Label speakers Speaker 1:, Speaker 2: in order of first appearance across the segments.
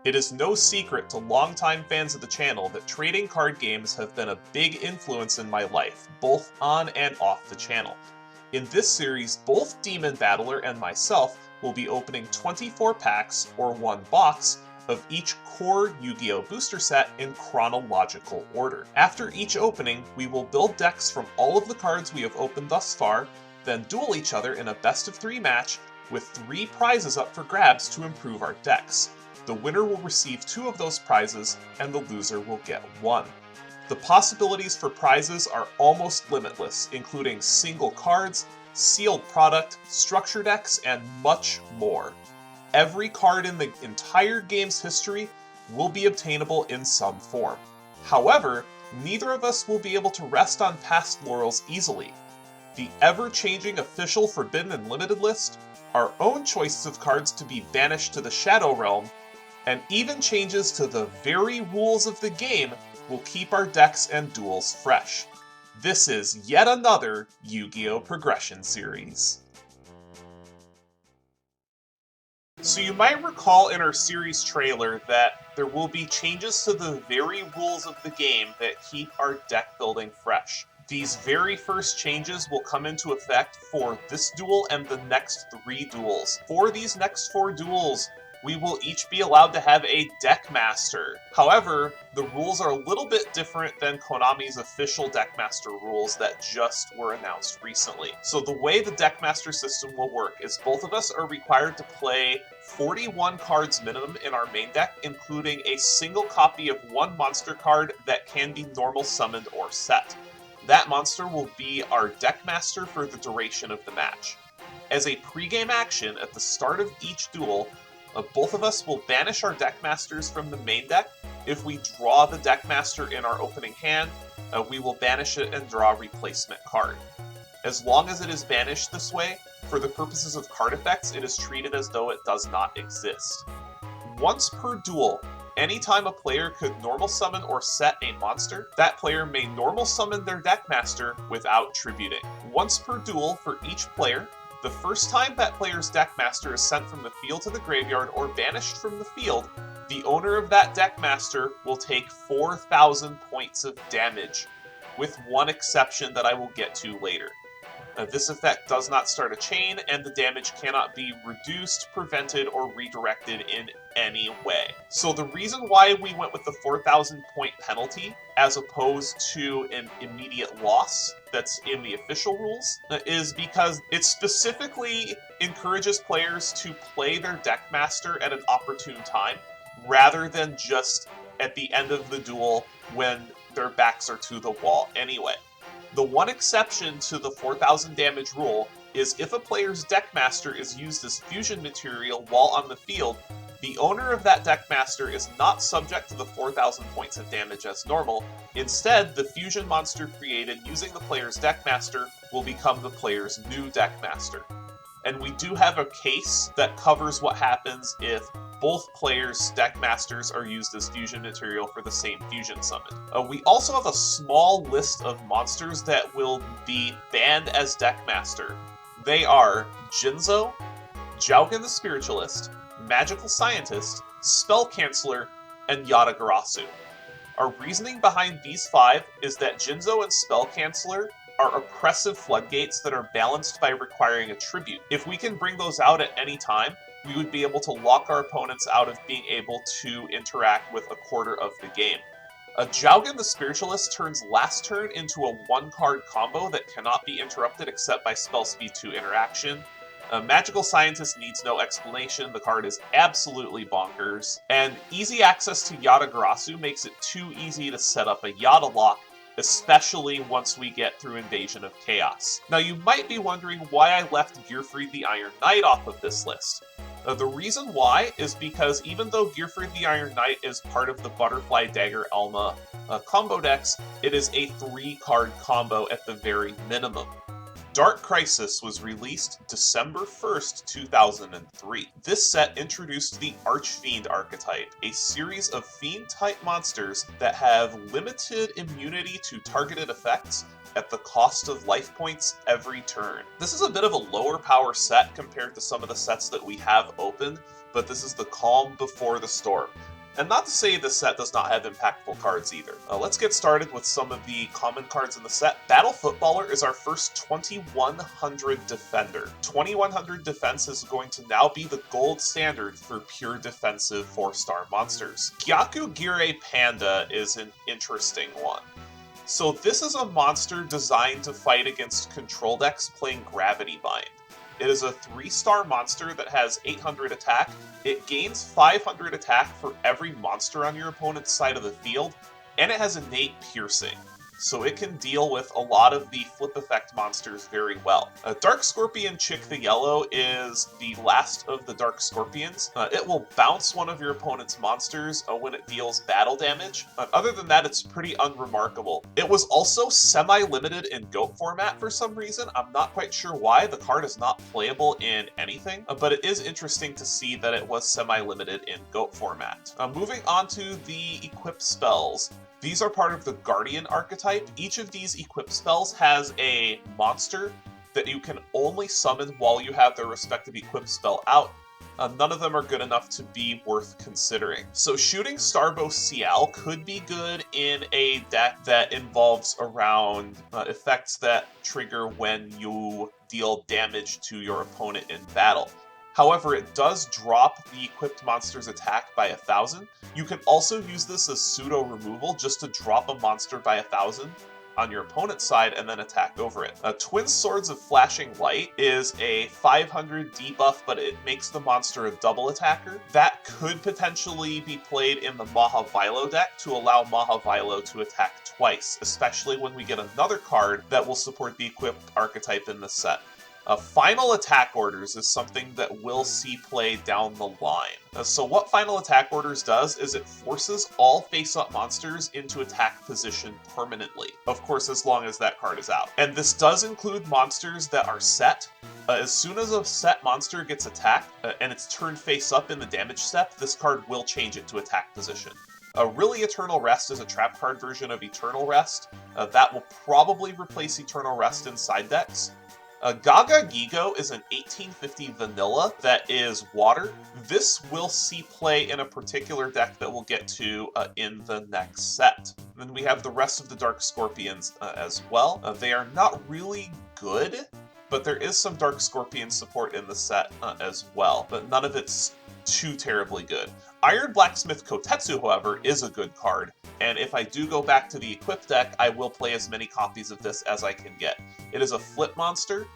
Speaker 1: It is no secret to longtime fans of the channel that trading card games have been a big influence in my life, both on and off the channel. In this series, both DemonBattler and myself will be opening 24 packs, or one box, of each core Yu-Gi-Oh! Booster set in chronological order. After each opening, we will build decks from all of the cards we have opened thus far, then duel each other in a best-of-3 match with 3 prizes up for grabs to improve our decks. The winner will receive 2 of those prizes, and the loser will get 1. The possibilities for prizes are almost limitless, including single cards, sealed product, structure decks, and much more. Every card in the entire game's history will be obtainable in some form. However, neither of us will be able to rest on past laurels easily. The ever-changing official Forbidden and Limited list, our own choices of cards to be banished to the Shadow Realm, and even changes to the very rules of the game will keep our decks and duels fresh. This is yet another Yu-Gi-Oh! Progression series. So you might recall in our series trailer that there will be changes to the very rules of the game that keep our deck building fresh. These very first changes will come into effect for this duel and the next 3 duels. For these next 4 duels, we will each be allowed to have a deck master. However, the rules are a little bit different than Konami's official deck master rules that just were announced recently. So the way the deck master system will work is both of us are required to play 41 cards minimum in our main deck, including a single copy of one monster card that can be normal summoned or set. That monster will be our deck master for the duration of the match. As a pregame action at the start of each duel, both of us will banish our deck masters from the main deck. If we draw the deck master in our opening hand, we will banish it and draw a replacement card. As long as it is banished this way, for the purposes of card effects, it is treated as though it does not exist. Once per duel, anytime a player could normal summon or set a monster, that player may normal summon their deck master without tributing. Once per duel for each player, the first time that player's deck master is sent from the field to the graveyard or banished from the field, the owner of that deck master will take 4,000 points of damage, with one exception that I will get to later. This effect does not start a chain, and the damage cannot be reduced, prevented, or redirected in any way. So the reason why we went with the 4,000 point penalty, as opposed to an immediate loss that's in the official rules, is because it specifically encourages players to play their deck master at an opportune time, rather than just at the end of the duel when their backs are to the wall anyway. The one exception to the 4,000 damage rule is if a player's deck master is used as fusion material while on the field, the owner of that deck master is not subject to the 4,000 points of damage as normal. Instead, the fusion monster created using the player's deck master will become the player's new deck master. And we do have a case that covers what happens if both players' deck masters are used as fusion material for the same fusion summon. We also have a small list of monsters that will be banned as deck master. They are Jinzo, Jaugen the Spiritualist, Magical Scientist, Spell Canceller, and Yatagarasu. Our reasoning behind these 5 is that Jinzo and Spell Canceller are oppressive floodgates that are balanced by requiring a tribute. If we can bring those out at any time, we would be able to lock our opponents out of being able to interact with a quarter of the game. Jaugen the Spiritualist turns last turn into a 1-card combo that cannot be interrupted except by spell speed 2 interaction. Magical Scientist needs no explanation, the card is absolutely bonkers. And easy access to Yatagarasu makes it too easy to set up a Yata lock, especially once we get through Invasion of Chaos. Now you might be wondering why I left Gearfried the Iron Knight off of this list. The reason why is because even though Gearfried the Iron Knight is part of the Butterfly Dagger Elma combo decks, it is a 3-card combo at the very minimum. Dark Crisis was released December 1st, 2003. This set introduced the Archfiend archetype, a series of Fiend-type monsters that have limited immunity to targeted effects at the cost of life points every turn. This is a bit of a lower power set compared to some of the sets that we have opened, but this is the calm before the storm. And not to say this set does not have impactful cards either. Let's get started with some of the common cards in the set. Battle Footballer is our first 2100 defender. 2100 defense is going to now be the gold standard for pure defensive 4-star monsters. Gyakugire Panda is an interesting one. So this is a monster designed to fight against control decks playing Gravity Bind. It is a 3-star monster that has 800 attack. It gains 500 attack for every monster on your opponent's side of the field, and it has innate piercing, so it can deal with a lot of the flip effect monsters very well. Dark Scorpion Chick the Yellow is the last of the Dark Scorpions. It will bounce one of your opponent's monsters when it deals battle damage. Other than that, it's pretty unremarkable. It was also semi-limited in GOAT format for some reason. I'm not quite sure why. The card is not playable in anything, but it is interesting to see that it was semi-limited in GOAT format. Moving on to the equipped spells. These are part of the Guardian archetype. Each of these equipped spells has a monster that you can only summon while you have their respective equipped spell out. None of them are good enough to be worth considering. So shooting Starbow Ciel could be good in a deck that involves around effects that trigger when you deal damage to your opponent in battle. However, it does drop the equipped monster's attack by 1,000. You can also use this as pseudo removal just to drop a monster by 1,000 on your opponent's side and then attack over it. Twin Swords of Flashing Light is a 500 debuff, but it makes the monster a double attacker. That could potentially be played in the Mahavilo deck to allow Mahavilo to attack twice, especially when we get another card that will support the equipped archetype in this set. Final Attack Orders is something that we'll see play down the line. So what Final Attack Orders does is it forces all face-up monsters into attack position permanently. Of course, as long as that card is out. And this does include monsters that are set. As soon as a set monster gets attacked, and it's turned face-up in the damage step, this card will change it to attack position. Really, Eternal Rest is a trap card version of Eternal Rest. That will probably replace Eternal Rest in side decks. Gaga Gigo is an 1850 vanilla that is water. This will see play in a particular deck that we'll get to in the next set. Then we have the rest of the Dark Scorpions as well. They are not really good, but there is some Dark Scorpion support in the set as well, but none of it's too terribly good. Iron Blacksmith Kotetsu, however, is a good card, and if I do go back to the equipped deck, I will play as many copies of this as I can get. It is a flip monster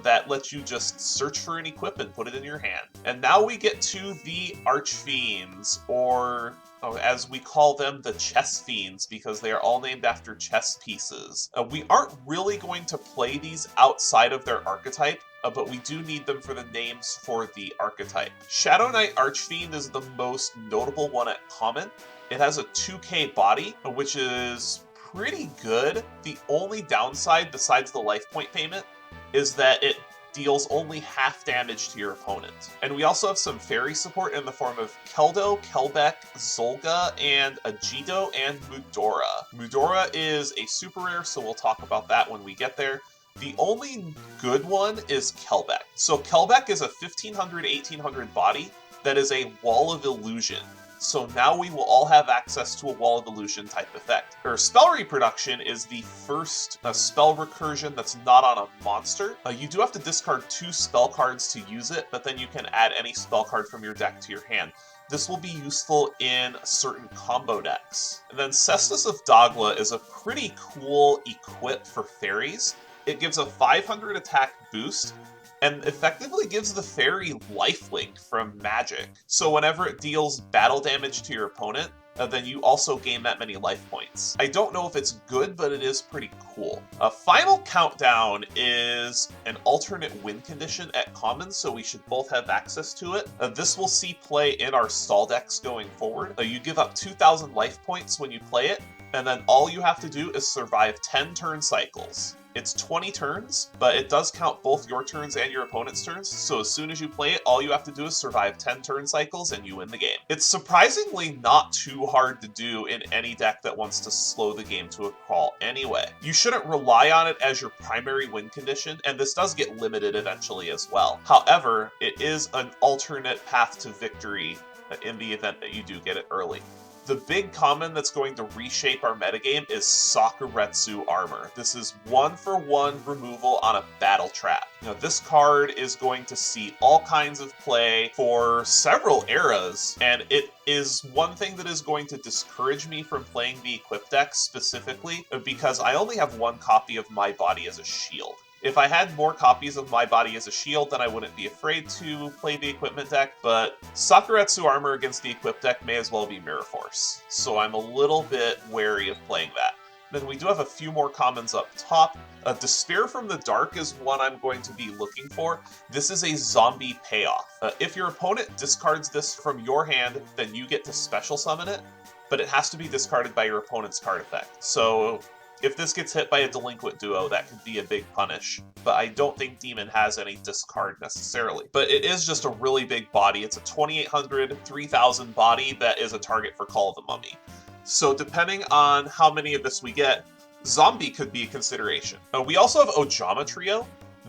Speaker 1: that lets you just search for an equip and put it in your hand. And now we get to the Archfiends, or as we call them, the Chess Fiends, because they are all named after chess pieces. We aren't really going to play these outside of their archetype, but we do need them for the names for the archetype. Shadow Knight Archfiend is the most notable one at common. It has a 2k body, which is pretty good. The only downside, besides the life point payment, is that it deals only half damage to your opponent. And we also have some fairy support in the form of Keldo, Kelbeck, Zolga, and Ajido, and Mudora. Mudora is a super rare, so we'll talk about that when we get there. The only good one is Kelbeck. So Kelbeck is a 1500-1800 body that is a Wall of Illusion. So now we will all have access to a Wall of Illusion type effect. Spell Reproduction is the first spell recursion that's not on a monster. You do have to discard 2 spell cards to use it, but then you can add any spell card from your deck to your hand. This will be useful in certain combo decks. And then Cestus of Dagla is a pretty cool equip for fairies. It gives a 500 attack boost, and effectively gives the fairy lifelink from magic. So whenever it deals battle damage to your opponent, then you also gain that many life points. I don't know if it's good, but it is pretty cool. Final Countdown is an alternate win condition at common, so we should both have access to it. This will see play in our stall decks going forward. You give up 2,000 life points when you play it, and then all you have to do is survive 10 turn cycles. It's 20 turns, but it does count both your turns and your opponent's turns, so as soon as you play it, all you have to do is survive 10 turn cycles and you win the game. It's surprisingly not too hard to do in any deck that wants to slow the game to a crawl anyway. You shouldn't rely on it as your primary win condition, and this does get limited eventually as well. However, it is an alternate path to victory in the event that you do get it early. The big common that's going to reshape our metagame is Sakuratsu Armor. This is 1-for-1 removal on a battle trap. Now, this card is going to see all kinds of play for several eras, and it is one thing that is going to discourage me from playing the equip deck specifically because I only have one copy of My Body as a shield. If I had more copies of My Body as a shield, then I wouldn't be afraid to play the equipment deck, but Sakuratsu Armor against the equip deck may as well be Mirror Force, so I'm a little bit wary of playing that. Then we do have a few more commons up top. Despair from the Dark is one I'm going to be looking for. This is a zombie payoff. If your opponent discards this from your hand, then you get to special summon it, but it has to be discarded by your opponent's card effect. So if this gets hit by a Delinquent Duo, that could be a big punish. But I don't think Demon has any discard necessarily. But it is just a really big body. It's a 2800, 3000 body that is a target for Call of the Mummy. So depending on how many of this we get, Zombie could be a consideration. We also have Ojama Trio.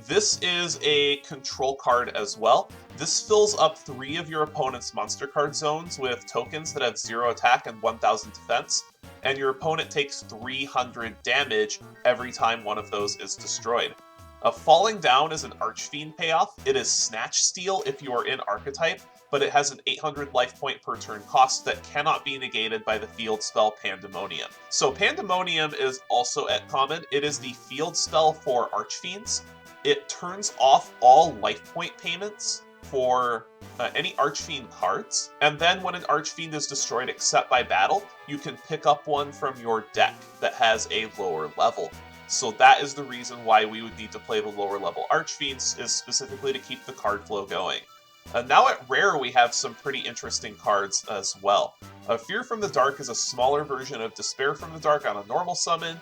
Speaker 1: This is a control card as well. This fills up 3 of your opponent's monster card zones with tokens that have 0 attack and 1000 defense, and your opponent takes 300 damage every time one of those is destroyed. Falling Down is an Archfiend payoff. It is Snatch Steal if you are in Archetype, but it has an 800 life point per turn cost that cannot be negated by the field spell Pandemonium. So Pandemonium is at common. It is the field spell for Archfiends. It turns off all life point payments for any Archfiend cards, and then when an Archfiend is destroyed except by battle, you can pick up one from your deck that has a lower level. So that is the reason why we would need to play the lower level Archfiends, is specifically to keep the card flow going. Now at Rare, we have some pretty interesting cards as well. Fear from the Dark is a smaller version of Despair from the Dark on a normal summon.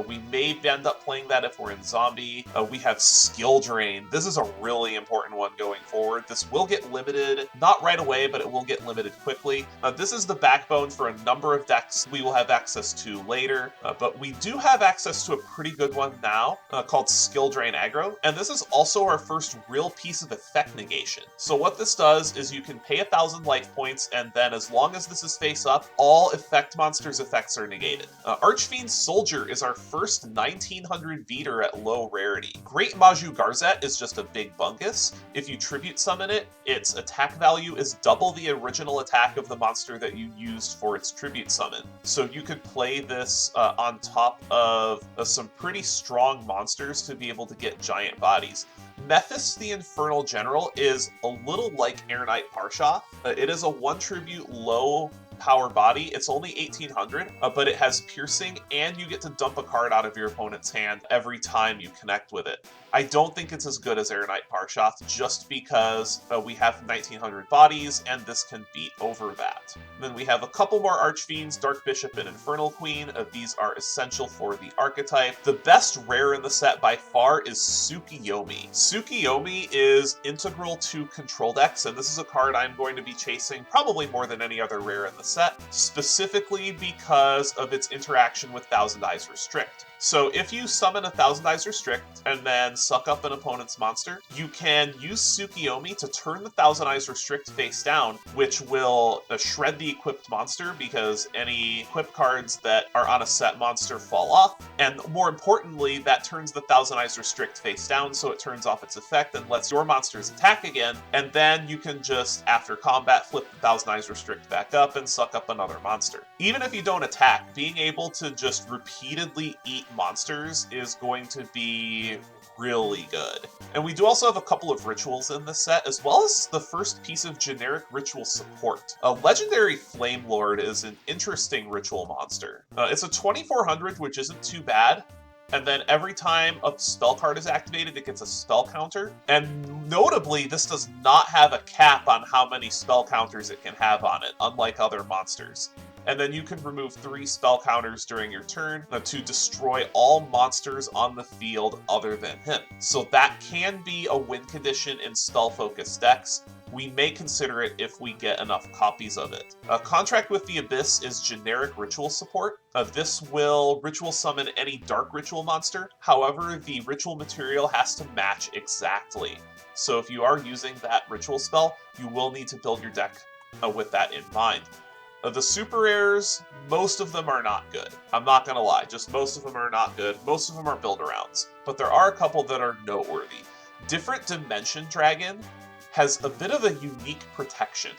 Speaker 1: We may end up playing that if we're in Zombie. We have Skill Drain. This is a really important one going forward. This will get limited, not right away, but it will get limited quickly. This is the backbone for a number of decks we will have access to later, but we do have access to a pretty good one now called Skill Drain Aggro, and this is also our first real piece of effect negation. So what this does is you can pay 1000 life points, and then as long as this is face up, all effect monsters' effects are negated. Archfiend Soldier is our first 1900 beater at low rarity. Great Maju Garzette is just a big bunkus. If you tribute summon it, its attack value is double the original attack of the monster that you used for its tribute summon. So you could play this on top of some pretty strong monsters to be able to get giant bodies. Memphis the Infernal General is a little like Air Knight Parsha. It is a 1 tribute low power body. It's only 1800, but it has piercing, and you get to dump a card out of your opponent's hand every time you connect with it. I don't think it's as good as Air Knight Parsha, just because we have 1900 bodies, and this can beat over that. And then we have a couple more Archfiends, Dark Bishop and Infernal Queen. These are essential for the archetype. The best rare in the set by far is Tsukiyomi. Tsukiyomi is integral to control decks, and this is a card I'm going to be chasing probably more than any other rare in the set, specifically because of its interaction with Thousand Eyes Restrict. So if you summon a Thousand Eyes Restrict and then suck up an opponent's monster, you can use Tsukiyomi to turn the Thousand Eyes Restrict face down, which will shred the equipped monster because any equipped cards that are on a set monster fall off. And more importantly, that turns the Thousand Eyes Restrict face down, so it turns off its effect and lets your monsters attack again. And then you can just, after combat, flip the Thousand Eyes Restrict back up and suck up another monster. Even if you don't attack, being able to just repeatedly eat monsters is going to be really good. And we do also have a couple of rituals in this set, as well as the first piece of generic ritual support. A legendary Flamelord is an interesting ritual monster. It's a 2400, which isn't too bad. And then every time a spell card is activated, it gets a spell counter. And notably, this does not have a cap on how many spell counters it can have on it, unlike other monsters. And then you can remove 3 spell counters during your turn to destroy all monsters on the field other than him. So that can be a win condition in spell-focused decks. We may consider it if we get enough copies of it. Contract with the Abyss is generic ritual support. This will ritual summon any dark ritual monster. However, the ritual material has to match exactly. So if you are using that ritual spell, you will need to build your deck with that in mind. The super rares, most of them are not good. I'm not gonna lie, just most of them are not good. Most of them are build-arounds, but there are a couple that are noteworthy. Different Dimension Dragon has a bit of a unique protection.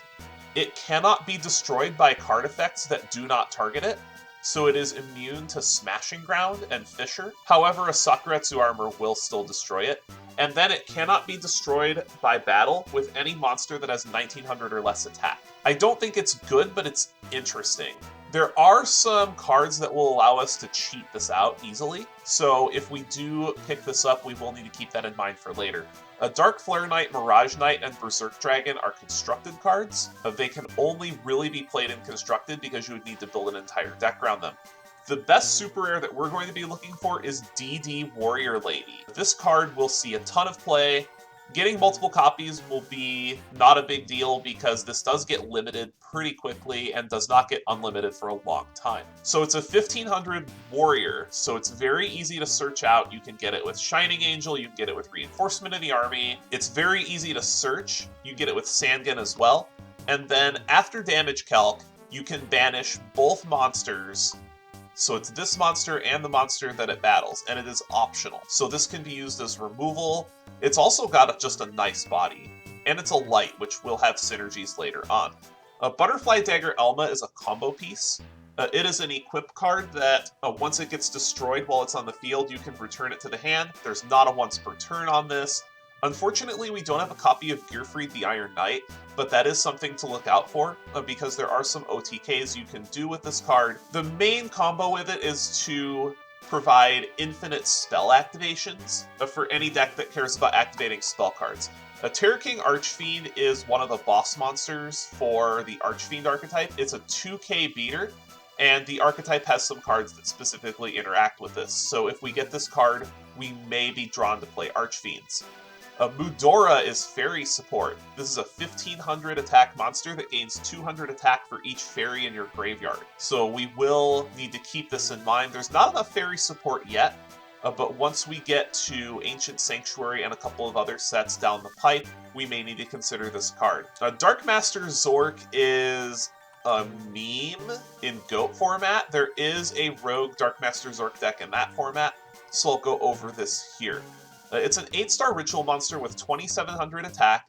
Speaker 1: It cannot be destroyed by card effects that do not target it, so it is immune to Smashing Ground and Fissure. However, a Sakuratsu Armor will still destroy it, and then it cannot be destroyed by battle with any monster that has 1900 or less attack. I don't think it's good, but it's interesting. There are some cards that will allow us to cheat this out easily, so if we do pick this up, we will need to keep that in mind for later. Dark Flare Knight, Mirage Knight, and Berserk Dragon are constructed cards. They can only really be played in constructed because you would need to build an entire deck around them. The best super rare that we're going to be looking for is DD Warrior Lady. This card will see a ton of play. Getting multiple copies will be not a big deal because this does get limited pretty quickly and does not get unlimited for a long time. So it's a 1500 warrior, so it's very easy to search out. You can get it with Shining Angel, you can get it with Reinforcement of the Army. It's very easy to search. You get it with Sangan as well. And then after damage calc, you can banish both monsters. So it's this monster and the monster that it battles, and it is optional. So this can be used as removal. It's also got just a nice body, and it's a light, which will have synergies later on. Butterfly Dagger Elma is a combo piece. It is an equip card that once it gets destroyed while it's on the field, you can return it to the hand. There's not a once per turn on this. Unfortunately, we don't have a copy of Gearfried the Iron Knight, but that is something to look out for, because there are some OTKs you can do with this card. The main combo with it is to provide infinite spell activations for any deck that cares about activating spell cards. Terror King Archfiend is one of the boss monsters for the Archfiend archetype. It's a 2k beater, and the archetype has some cards that specifically interact with this. So if we get this card, we may be drawn to play Archfiends. Mudora is Fairy support. This is a 1500 attack monster that gains 200 attack for each fairy in your graveyard. So we will need to keep this in mind. There's not enough fairy support yet, but once we get to Ancient Sanctuary and a couple of other sets down the pipe, we may need to consider this card. Dark Master Zork is a meme in GOAT format. There is a rogue Dark Master Zork deck in that format, so I'll go over this here. It's an 8-star ritual monster with 2700 attack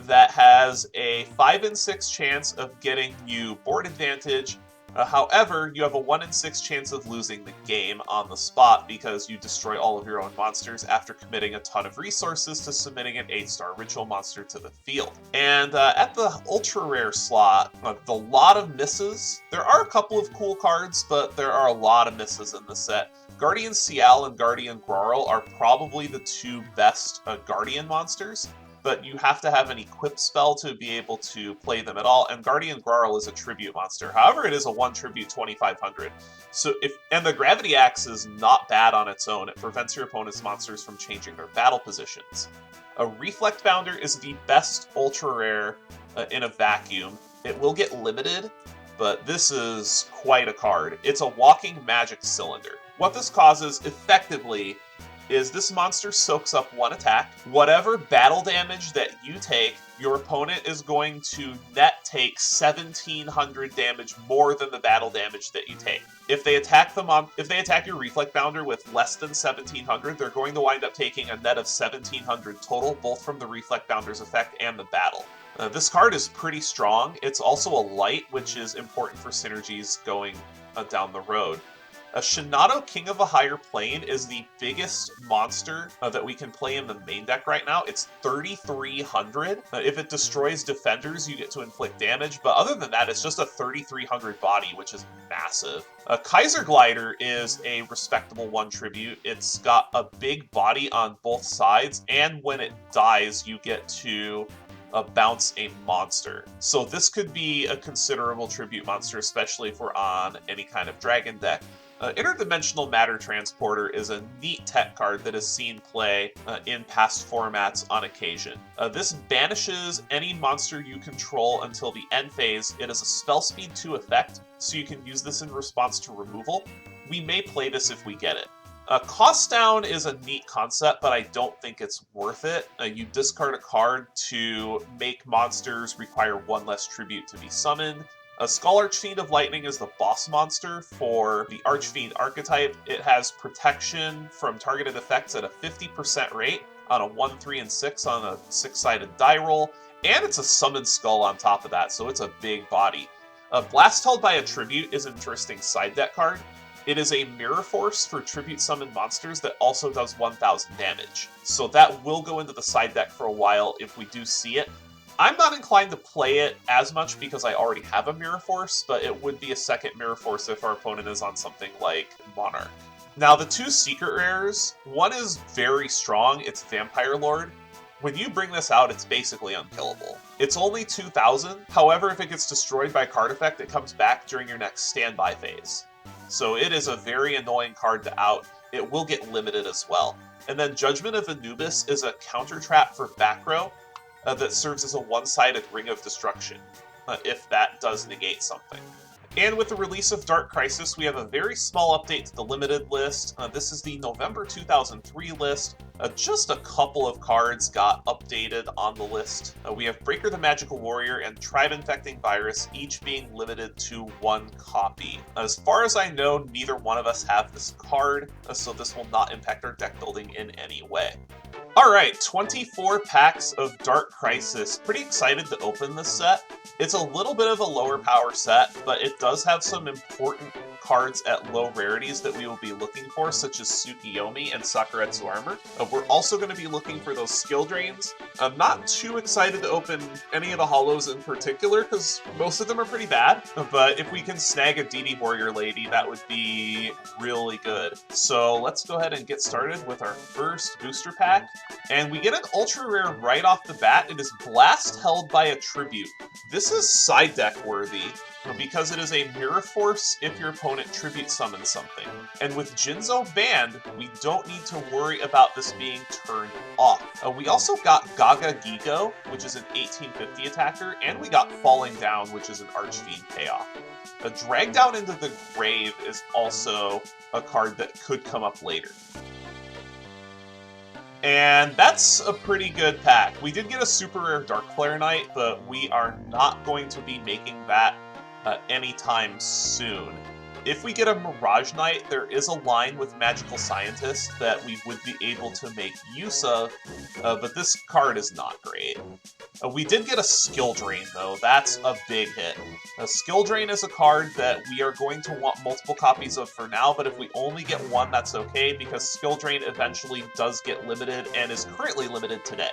Speaker 1: that has a 5 in 6 chance of getting you board advantage. However, you have a 1 in 6 chance of losing the game on the spot because you destroy all of your own monsters after committing a ton of resources to submitting an 8-star ritual monster to the field. And at the ultra rare slot, a lot of misses. There are a couple of cool cards, but there are a lot of misses in the set. Guardian Cial and Guardian Grarl are probably the two best Guardian monsters, but you have to have an equip spell to be able to play them at all, and Guardian Grarl is a tribute monster. However, it is a 1 tribute 2500. And the Gravity Axe is not bad on its own. It prevents your opponent's monsters from changing their battle positions. A Reflect Bounder is the best ultra rare in a vacuum. It will get limited, but this is quite a card. It's a walking magic cylinder. What this causes, effectively, is this monster soaks up 1 attack. Whatever battle damage that you take, your opponent is going to net take 1700 damage more than the battle damage that you take. If they attack your Reflect Bounder with less than 1700, they're going to wind up taking a net of 1700 total, both from the Reflect Bounder's effect and the battle. This card is pretty strong. It's also a light, which is important for synergies going down the road. Shinado, King of a Higher Plane, is the biggest monster that we can play in the main deck right now. It's 3300. If it destroys defenders, you get to inflict damage, but other than that, it's just a 3300 body, which is massive. Kaiser Glider is a respectable 1 tribute. It's got a big body on both sides, and when it dies, you get to bounce a monster. So this could be a considerable tribute monster, especially if we're on any kind of dragon deck. Interdimensional Matter Transporter is a neat tech card that has seen play in past formats on occasion. This banishes any monster you control until the end phase. It is a spell speed 2 effect, so you can use this in response to removal. We may play this if we get it. Cost down is a neat concept, but I don't think it's worth it. You discard a card to make monsters require 1 less tribute to be summoned. A Skull Archfiend of Lightning is the boss monster for the Archfiend archetype. It has protection from targeted effects at a 50% rate on a 1, 3, and 6 on a 6-sided die roll, and it's a summoned skull on top of that, so it's a big body. Blast held by a tribute is an interesting side deck card. It is a Mirror Force for tribute summoned monsters that also does 1000 damage, so that will go into the side deck for a while if we do see it. I'm not inclined to play it as much because I already have a Mirror Force, but it would be a second Mirror Force if our opponent is on something like Monarch. Now, the 2 secret rares, one is very strong, it's Vampire Lord. When you bring this out, it's basically unkillable. It's only 2000, however, if it gets destroyed by a card effect, it comes back during your next standby phase. So it is a very annoying card to out. It will get limited as well. And then Judgment of Anubis is a counter trap for back row that serves as a 1-sided Ring of Destruction, if that does negate something. And with the release of Dark Crisis, we have a very small update to the limited list. This is the November 2003 list. Just a couple of cards got updated on the list. We have Breaker the Magical Warrior and Tribe Infecting Virus, each being limited to 1 copy. As far as I know, neither one of us have this card, so this will not impact our deck building in any way. Alright, 24 packs of Dark Crisis. Pretty excited to open this set. It's a little bit of a lower power set, but it does have some important cards at low rarities that we will be looking for, such as Tsukiyomi and Sakuratsu Armor. We're also going to be looking for those skill drains. I'm not too excited to open any of the holos in particular, because most of them are pretty bad, but if we can snag a DD Warrior Lady, that would be really good. So let's go ahead and get started with our first booster pack. And we get an ultra rare right off the bat. It is Blast held by a tribute. This is side deck worthy because it is a Mirror Force if your opponent tribute summons something. And with Jinzo banned, we don't need to worry about this being turned off. We also got Gaga Gigo, which is an 1850 attacker, and we got Falling Down, which is an Archfiend payoff. A Drag Down into the Grave is also a card that could come up later. And that's a pretty good pack. We did get a super rare Dark Flare Knight, but we are not going to be making that anytime soon. If we get a Mirage Knight, there is a line with Magical Scientist that we would be able to make use of, but this card is not great. We did get a Skill Drain, though. That's a big hit. A Skill Drain is a card that we are going to want multiple copies of for now, but if we only get one, that's okay, because Skill Drain eventually does get limited and is currently limited today.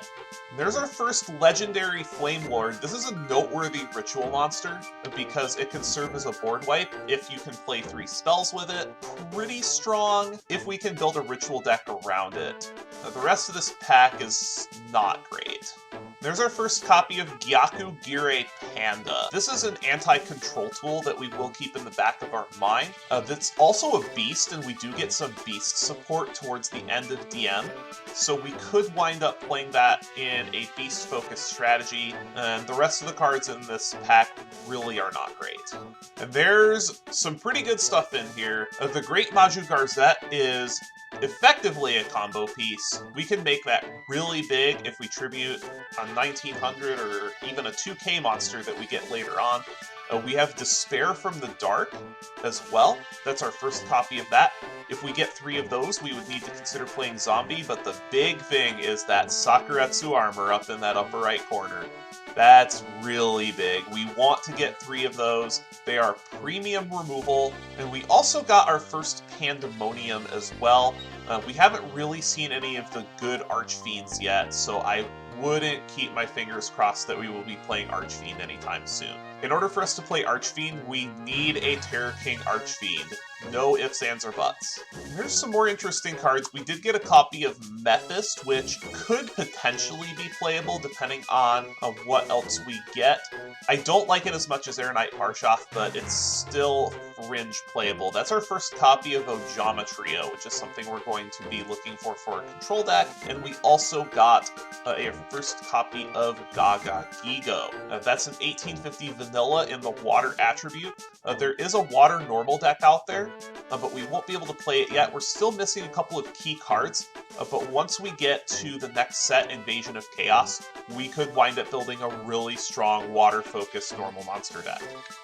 Speaker 1: There's our first legendary Flamelord. This is a noteworthy ritual monster because it can serve as a board wipe if you can play 3 spells with it. Pretty strong if we can build a ritual deck around it. The rest of this pack is not great. There's our first copy of Gyaku Gire Panda. This is an anti-control tool that we will keep in the back of our mind. That's also a beast, and we do get some beast support towards the end of DM. So we could wind up playing that in a beast-focused strategy, and the rest of the cards in this pack really are not great. And there's some pretty good stuff in here. The Great Maju Garzette is effectively a combo piece. We can make that really big if we tribute a 1900 or even a 2K monster that we get later on. We have Despair from the Dark as well. That's our first copy of that. If we get 3 of those, we would need to consider playing Zombie, but the big thing is that Sakuratsu Armor up in that upper right corner. That's really big. We want to get 3 of those. They are premium removal, and we also got our first Pandemonium as well. We haven't really seen any of the good Archfiends yet, so I wouldn't keep my fingers crossed that we will be playing Archfiend anytime soon. In order for us to play Archfiend, we need a Terror King Archfiend. No ifs, ands, or buts. Here's some more interesting cards. We did get a copy of Memphis, which could potentially be playable depending on what else we get. I don't like it as much as Air Knight Parshoth, but it's still fringe playable. That's our first copy of Ojama Trio, which is something we're going to be looking for a control deck. And we also got a first copy of Gaga Gigo. That's an 1850 vanilla in the water attribute. There is a water normal deck out there, but we won't be able to play it yet. We're still missing a couple of key cards, but once we get to the next set, Invasion of Chaos, we could wind up building a really strong water-focused normal monster deck.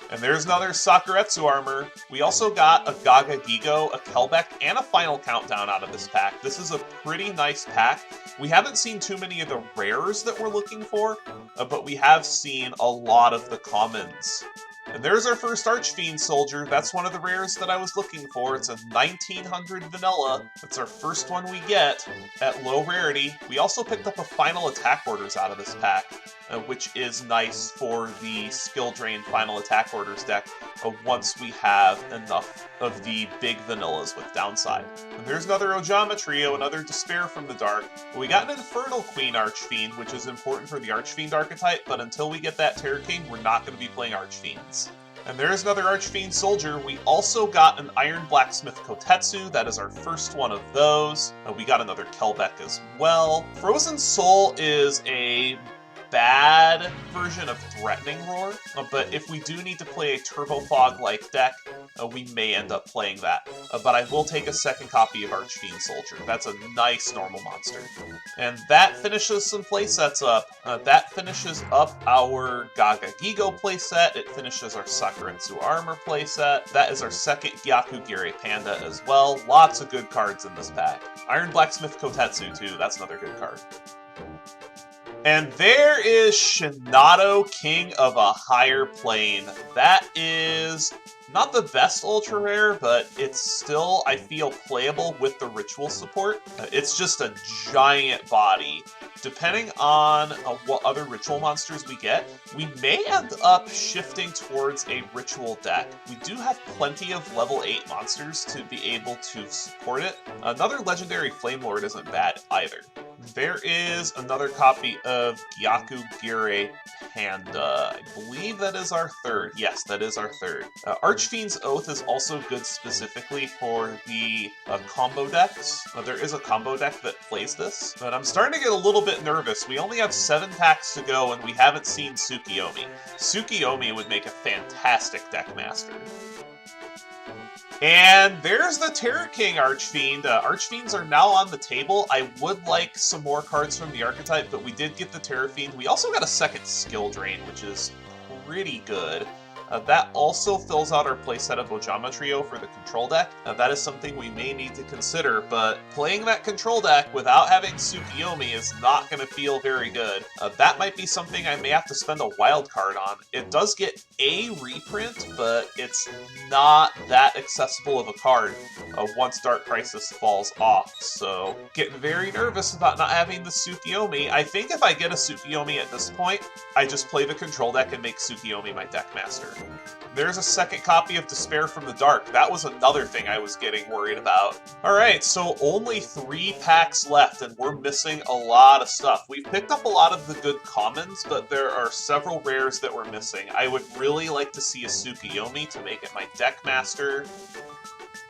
Speaker 1: And there's another Sakuratsu Armor. We also got a Gaga Gigo, a Kelbeck, and a Final Countdown out of this pack. This is a pretty nice pack. We haven't seen too many of the rares that we're looking for, but we have seen a lot of the commons. And there's our first Archfiend Soldier. That's one of the rares that I was looking for. It's a 1900 vanilla. That's our first one we get at low rarity. We also picked up a Final Attack Orders out of this pack, which is nice for the Skill Drain Final Attack Orders deck once we have enough of the big vanillas with downside. And there's another Ojama Trio, another Despair from the Dark. We got an Infernal Queen Archfiend, which is important for the Archfiend archetype, but until we get that Terror King, we're not going to be playing Archfiends. And there's another Archfiend Soldier. We also got an Iron Blacksmith Kotetsu. That is our first one of those. We got another Kelbeck as well. Frozen Soul is a bad version of Threatening Roar, but if we do need to play a Turbo Fog-like deck, we may end up playing that. But I will take a second copy of Archfiend Soldier. That's a nice normal monster. And that finishes some playsets up. That finishes up our Gaga Gigo playset. It finishes our Sakuratsu Armor playset. That is our second Gyakugiri Panda as well. Lots of good cards in this pack. Iron Blacksmith Kotetsu too, that's another good card. And there is Shinado, King of a Higher Plane. That is not the best ultra rare, but it's still, I feel, playable with the ritual support. It's just a giant body. Depending on what other ritual monsters we get, we may end up shifting towards a ritual deck. We do have plenty of level 8 monsters to be able to support it. Another legendary Flamelord isn't bad either. There is another copy of Gyakugiri Panda. I believe that is our third. Yes, that is our third. Archfiend's Oath is also good specifically for the combo decks. There is a combo deck that plays this, but I'm starting to get a little bit nervous. We only have 7 packs to go and we haven't seen Tsukiyomi. Tsukiyomi would make a fantastic deck master. And there's the Terror King Archfiend. Archfiends are now on the table. I would like some more cards from the archetype, but we did get the Terror Fiend. We also got a second Skill Drain, which is pretty good. That also fills out our playset of Ojama Trio for the control deck. That is something we may need to consider, but playing that control deck without having Tsukiyomi is not going to feel very good. That might be something I may have to spend a wild card on. It does get a reprint, but it's not that accessible of a card once Dark Crisis falls off, so getting very nervous about not having the Tsukiyomi. I think if I get a Tsukiyomi at this point, I just play the control deck and make Tsukiyomi my deck master. There's a second copy of Despair from the Dark. That was another thing I was getting worried about. Alright, so only 3 packs left, and we're missing a lot of stuff. We've picked up a lot of the good commons, but there are several rares that we're missing. I would really like to see a Tsukiyomi to make it my deck master.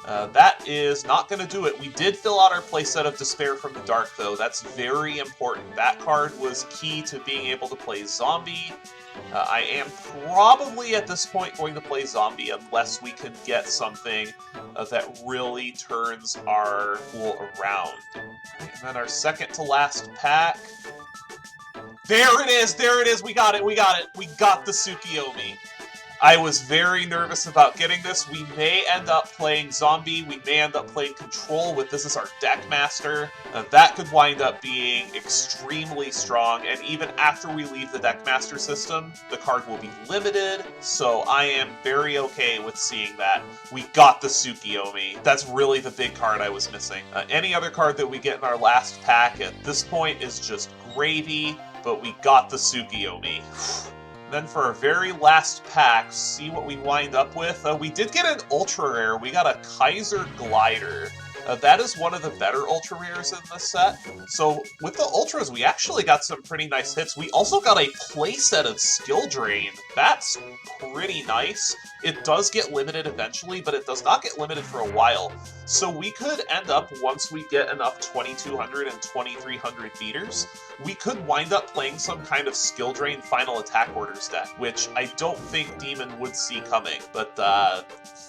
Speaker 1: That is not going to do it. We did fill out our playset of Despair from the Dark, though. That's very important. That card was key to being able to play Zombie. I am probably at this point going to play Zombie unless we can get something that really turns our pool around. And then our second to last pack. There it is! There it is! We got it! We got it! We got the Tsukiyomi! I was very nervous about getting this. We may end up playing Zombie. We may end up playing Control with this as our deck master. That could wind up being extremely strong, and even after we leave the deck master system, the card will be limited, so I am very okay with seeing that. We got the Tsukiyomi. That's really the big card I was missing. Any other card that we get in our last pack at this point is just gravy, but we got the Tsukiyomi. Then for our very last pack, see what we wind up with. We did get an ultra rare. We got a Kaiser Glider. That is one of the better ultra rares in this set. So with the ultras, we actually got some pretty nice hits. We also got a playset of Skill Drain. That's pretty nice. It does get limited eventually, but it does not get limited for a while. So we could end up, once we get enough 2200 and 2300 beaters, we could wind up playing some kind of Skill Drain Final Attack Orders deck, which I don't think Demon would see coming. But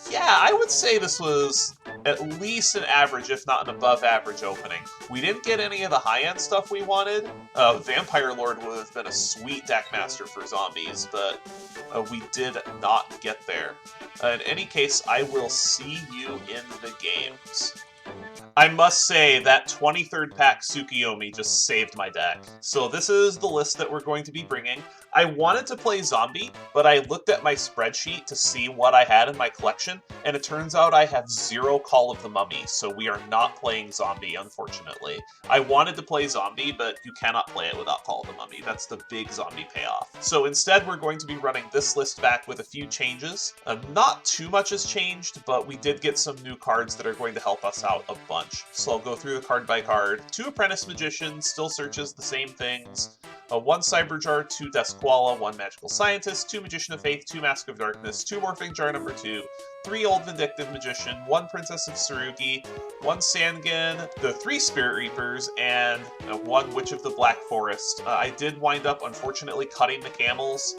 Speaker 1: yeah, I would say this was at least an average, if not an above average opening. We didn't get any of the high-end stuff we wanted. Vampire Lord would have been a sweet deckmaster for zombies, but we did not get there. In any case, I will see you in the games. I must say that 23rd pack Tsukiyomi just saved my deck. So this is the list that we're going to be bringing. I wanted to play Zombie, but I looked at my spreadsheet to see what I had in my collection, and it turns out I have 0 Call of the Mummy, so we are not playing Zombie, unfortunately. I wanted to play Zombie, but you cannot play it without Call of the Mummy. That's the big Zombie payoff. So instead, we're going to be running this list back with a few changes. Not too much has changed, but we did get some new cards that are going to help us out a bunch. So I'll go through the card by card. 2 Apprentice Magician, still searches the same things. 1 Cyberjar, 2 Desquala, 1 Magical Scientist, 2 Magician of Faith, 2 Mask of Darkness, 2 Morphing Jar number 2, 3 Old Vindictive Magician, 1 Princess of Tsurugi, 1 Sangan, the 3 Spirit Reapers, and 1 Witch of the Black Forest. I did wind up, unfortunately, cutting the camels.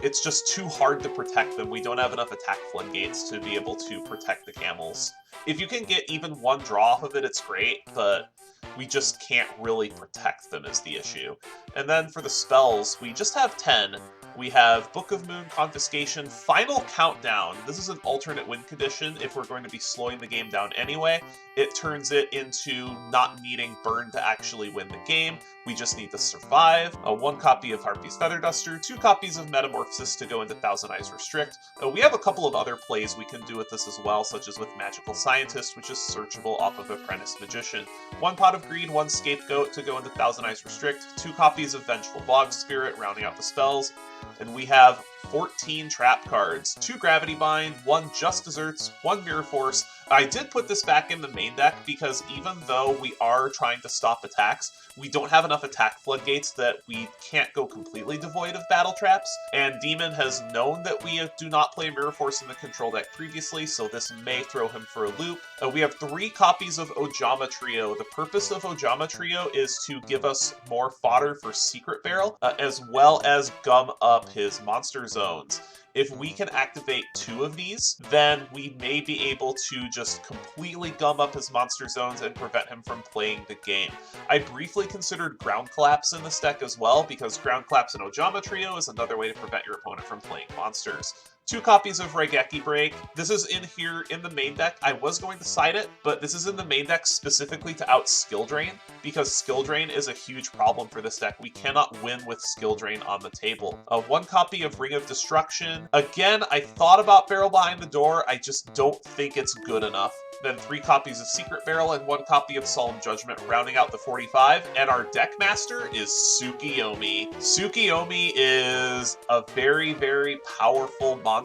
Speaker 1: It's just too hard to protect them. We don't have enough attack floodgates to be able to protect the camels. If you can get even 1 draw off of it, it's great, but we just can't really protect them is the issue. And then for the spells, we just have 10. We have Book of Moon, Confiscation, Final Countdown. This is an alternate win condition if we're going to be slowing the game down anyway. It turns it into not needing Burn to actually win the game. We just need to survive. 1 copy of Harpy's Feather Duster, 2 copies of Metamorphosis to go into Thousand Eyes Restrict. We have a couple of other plays we can do with this as well, such as with Magical Scientist, which is searchable off of Apprentice Magician. 1 Pot of Greed, 1 Scapegoat to go into Thousand Eyes Restrict, 2 copies of Vengeful Bog Spirit, rounding out the spells. And we have 14 trap cards, 2 Gravity Bind, 1 Just Desserts, 1 Mirror Force. I did put this back in the main deck because even though we are trying to stop attacks, we don't have enough attack floodgates that we can't go completely devoid of battle traps, and Demon has known that we do not play Mirror Force in the control deck previously, so this may throw him for a loop. We have 3 copies of Ojama Trio. The purpose of Ojama Trio is to give us more fodder for Secret Barrel, as well as gum up his monster zones. If we can activate 2 of these, then we may be able to just completely gum up his monster zones and prevent him from playing the game. I briefly considered Ground Collapse in this deck as well, because Ground Collapse and Ojama Trio is another way to prevent your opponent from playing monsters. 2 copies of Raigeki Break. This is in here in the main deck. I was going to side it, but this is in the main deck specifically to out Skill Drain, because Skill Drain is a huge problem for this deck. We cannot win with Skill Drain on the table. 1 copy of Ring of Destruction. Again, I thought about Barrel Behind the Door. I just don't think it's good enough. Then 3 copies of Secret Barrel and 1 copy of Solemn Judgment, rounding out the 45. And our deck master is Tsukiyomi. Tsukiyomi is a very, very powerful monster.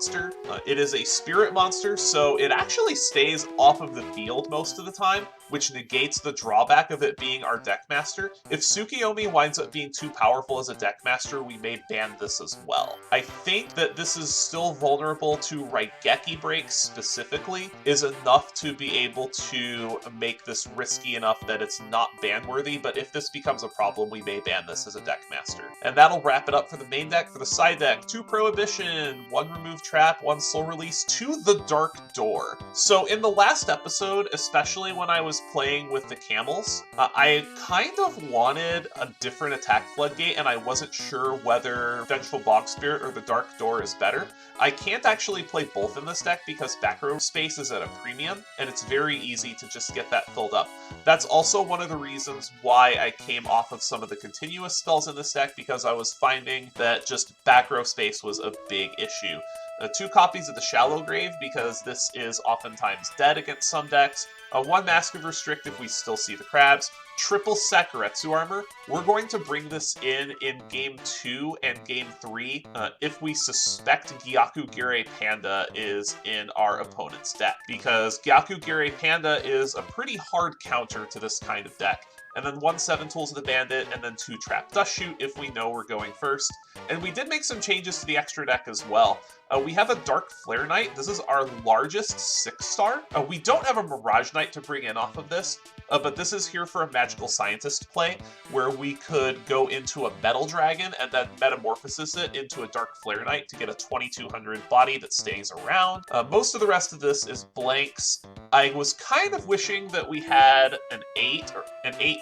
Speaker 1: It is a spirit monster, so it actually stays off of the field most of the time, which negates the drawback of it being our deck master. If Tsukiyomi winds up being too powerful as a deck master, we may ban this as well. I think that this is still vulnerable to Raigeki Break specifically, is enough to be able to make this risky enough that it's not ban worthy, but if this becomes a problem, we may ban this as a deck master. And that'll wrap it up for the main deck. For the side deck, 2 Prohibition, 1 Remove Trap, 1 Soul Release, 2 The Dark Door. So in the last episode, especially when I was playing with the camels, I kind of wanted a different attack floodgate, and I wasn't sure whether Vengeful Bog Spirit or the Dark Door is better. I can't actually play both in this deck because back row space is at a premium, and it's very easy to just get that filled up. That's also one of the reasons why I came off of some of the continuous spells in this deck, because I was finding that just back row space was a big issue. 2 copies of the Shallow Grave, because this is oftentimes dead against some decks. 1 Mask of Restrict if we still see the crabs. Triple Sakuratsu Armor. We're going to bring this in Game 2 and Game 3 if we suspect Gyakugire Panda is in our opponent's deck, because Gyakugire Panda is a pretty hard counter to this kind of deck. And then 1 7 Tools of the Bandit, and then 2 Trap Dust Shoot if we know we're going first. And we did make some changes to the extra deck as well. We have a Dark Flare Knight. This is our largest 6-star. We don't have a Mirage Knight to bring in off of this, but this is here for a Magical Scientist play, where we could go into a Metal Dragon and then metamorphosis it into a Dark Flare Knight to get a 2200 body that stays around. Most of the rest of this is blanks. I was kind of wishing that we had an 8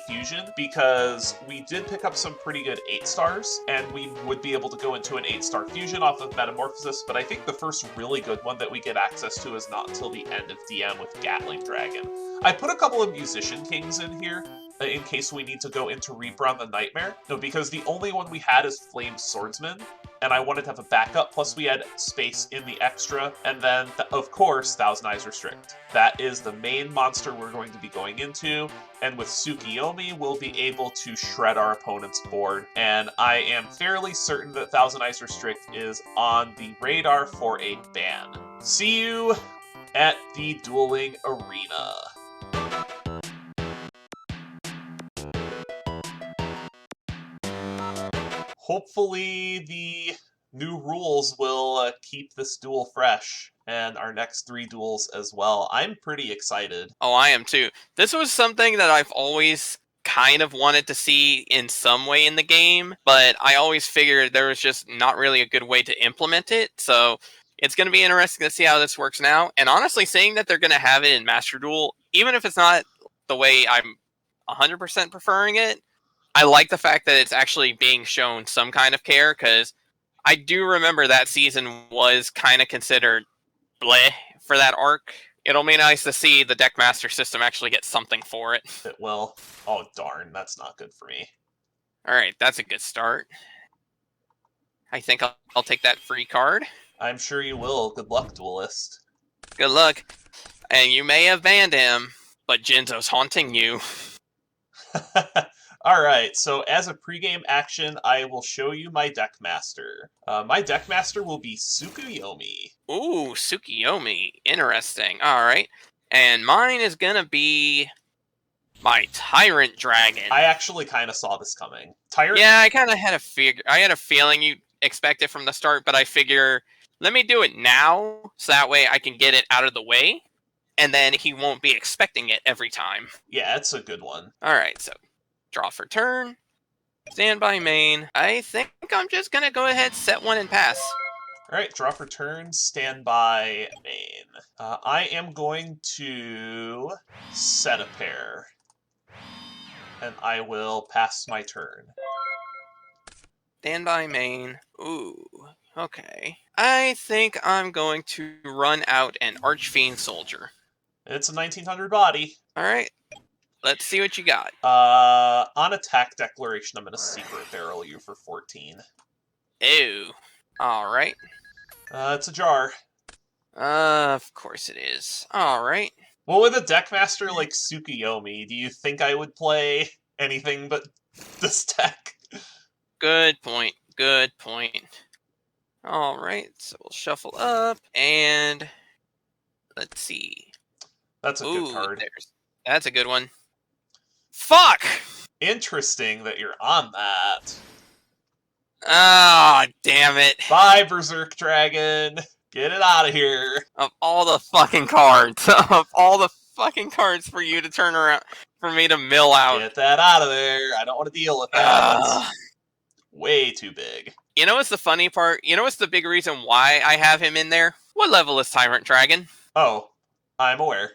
Speaker 1: fusion, because we did pick up some pretty good 8 stars, and we would be able to go into an 8-star fusion off of Metamorphosis, but I think the first really good one that we get access to is not until the end of DM with Gatling Dragon. I put a couple of Musician Kings in here, in case we need to go into Reaper on the Nightmare. No, because the only one we had is Flame Swordsman, and I wanted to have a backup, plus we had space in the extra, and then, of course, Thousand Eyes Restrict. That is the main monster we're going to be going into, and with Tsukiyomi, we'll be able to shred our opponent's board, and I am fairly certain that Thousand Eyes Restrict is on the radar for a ban. See you at the dueling arena. Hopefully the new rules will keep this duel fresh, and our next 3 duels as well. I'm pretty excited.
Speaker 2: Oh, I am too. This was something that I've always kind of wanted to see in some way in the game, but I always figured there was just not really a good way to implement it, so it's going to be interesting to see how this works now. And honestly, saying that they're going to have it in Master Duel, even if it's not the way I'm 100% preferring it, I like the fact that it's actually being shown some kind of care, because I do remember that season was kind of considered bleh for that arc. It'll be nice to see the Deckmaster system actually get something for it.
Speaker 1: It will. Oh, darn, that's not good for me.
Speaker 2: Alright, that's a good start. I think I'll take that free card.
Speaker 1: I'm sure you will. Good luck, duelist.
Speaker 2: Good luck. And you may have banned him, but Jinzo's haunting you.
Speaker 1: Alright, so as a pregame action, I will show you my Deckmaster. My Deckmaster will be Tsukuyomi.
Speaker 2: Ooh, Tsukuyomi. Interesting. Alright. And mine is gonna be my Tyrant Dragon.
Speaker 1: I actually kind of saw this coming.
Speaker 2: Yeah, I kind of had a feeling you expect it from the start, but I figure, let me do it now, so that way I can get it out of the way, and then he won't be expecting it every time.
Speaker 1: Yeah, it's a good one.
Speaker 2: Alright, so draw for turn, stand by main. I think I'm just gonna go ahead, set one, and pass.
Speaker 1: Alright, draw for turn, stand by main. I am going to set a pair, and I will pass my turn.
Speaker 2: Stand by main. Ooh, okay. I think I'm going to run out an Archfiend Soldier.
Speaker 1: It's a 1900 body.
Speaker 2: Alright. Let's see what you got.
Speaker 1: On attack declaration, I'm going to secret barrel you for 14.
Speaker 2: Ew. Alright.
Speaker 1: It's a jar.
Speaker 2: Of course it is. Alright.
Speaker 1: Well, with a Deckmaster like Tsukuyomi, do you think I would play anything but this deck?
Speaker 2: Good point. Good point. Alright, so we'll shuffle up, and let's see.
Speaker 1: That's a good card.
Speaker 2: That's a good one. Fuck!
Speaker 1: Interesting that you're on that.
Speaker 2: Ah, damn it.
Speaker 1: Bye, Berserk Dragon. Get it out of here.
Speaker 2: Of all the fucking cards. Of all the fucking cards for you to turn around, for me to mill out.
Speaker 1: Get that out of there. I don't want to deal with that. It's way too big.
Speaker 2: You know what's the funny part? You know what's the big reason why I have him in there? What level is Tyrant Dragon?
Speaker 1: Oh, I'm aware.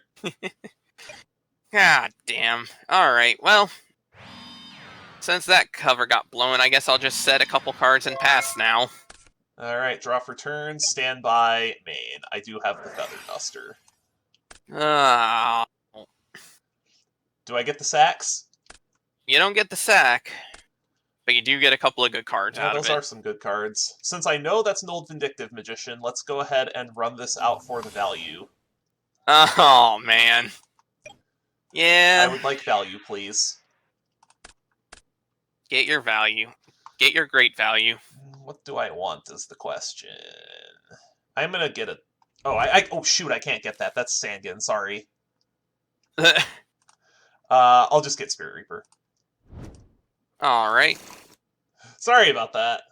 Speaker 2: God damn. Alright, well, since that cover got blown, I guess I'll just set a couple cards and pass now.
Speaker 1: Alright, draw for turn, stand by, main. I do have the Feather Duster. Do I get the sacks?
Speaker 2: You don't get the sack, but you do get a couple of good cards out of it.
Speaker 1: Those are some good cards. Since I know that's an old Vindictive Magician, let's go ahead and run this out for the value.
Speaker 2: Oh, man. Yeah.
Speaker 1: I would like value, please.
Speaker 2: Get your value. Get your great value.
Speaker 1: What do I want is the question. I'm gonna get a... Oh, oh shoot, I can't get that. That's Sandgen, sorry. I'll just get Spirit Reaper.
Speaker 2: Alright.
Speaker 1: Sorry about that.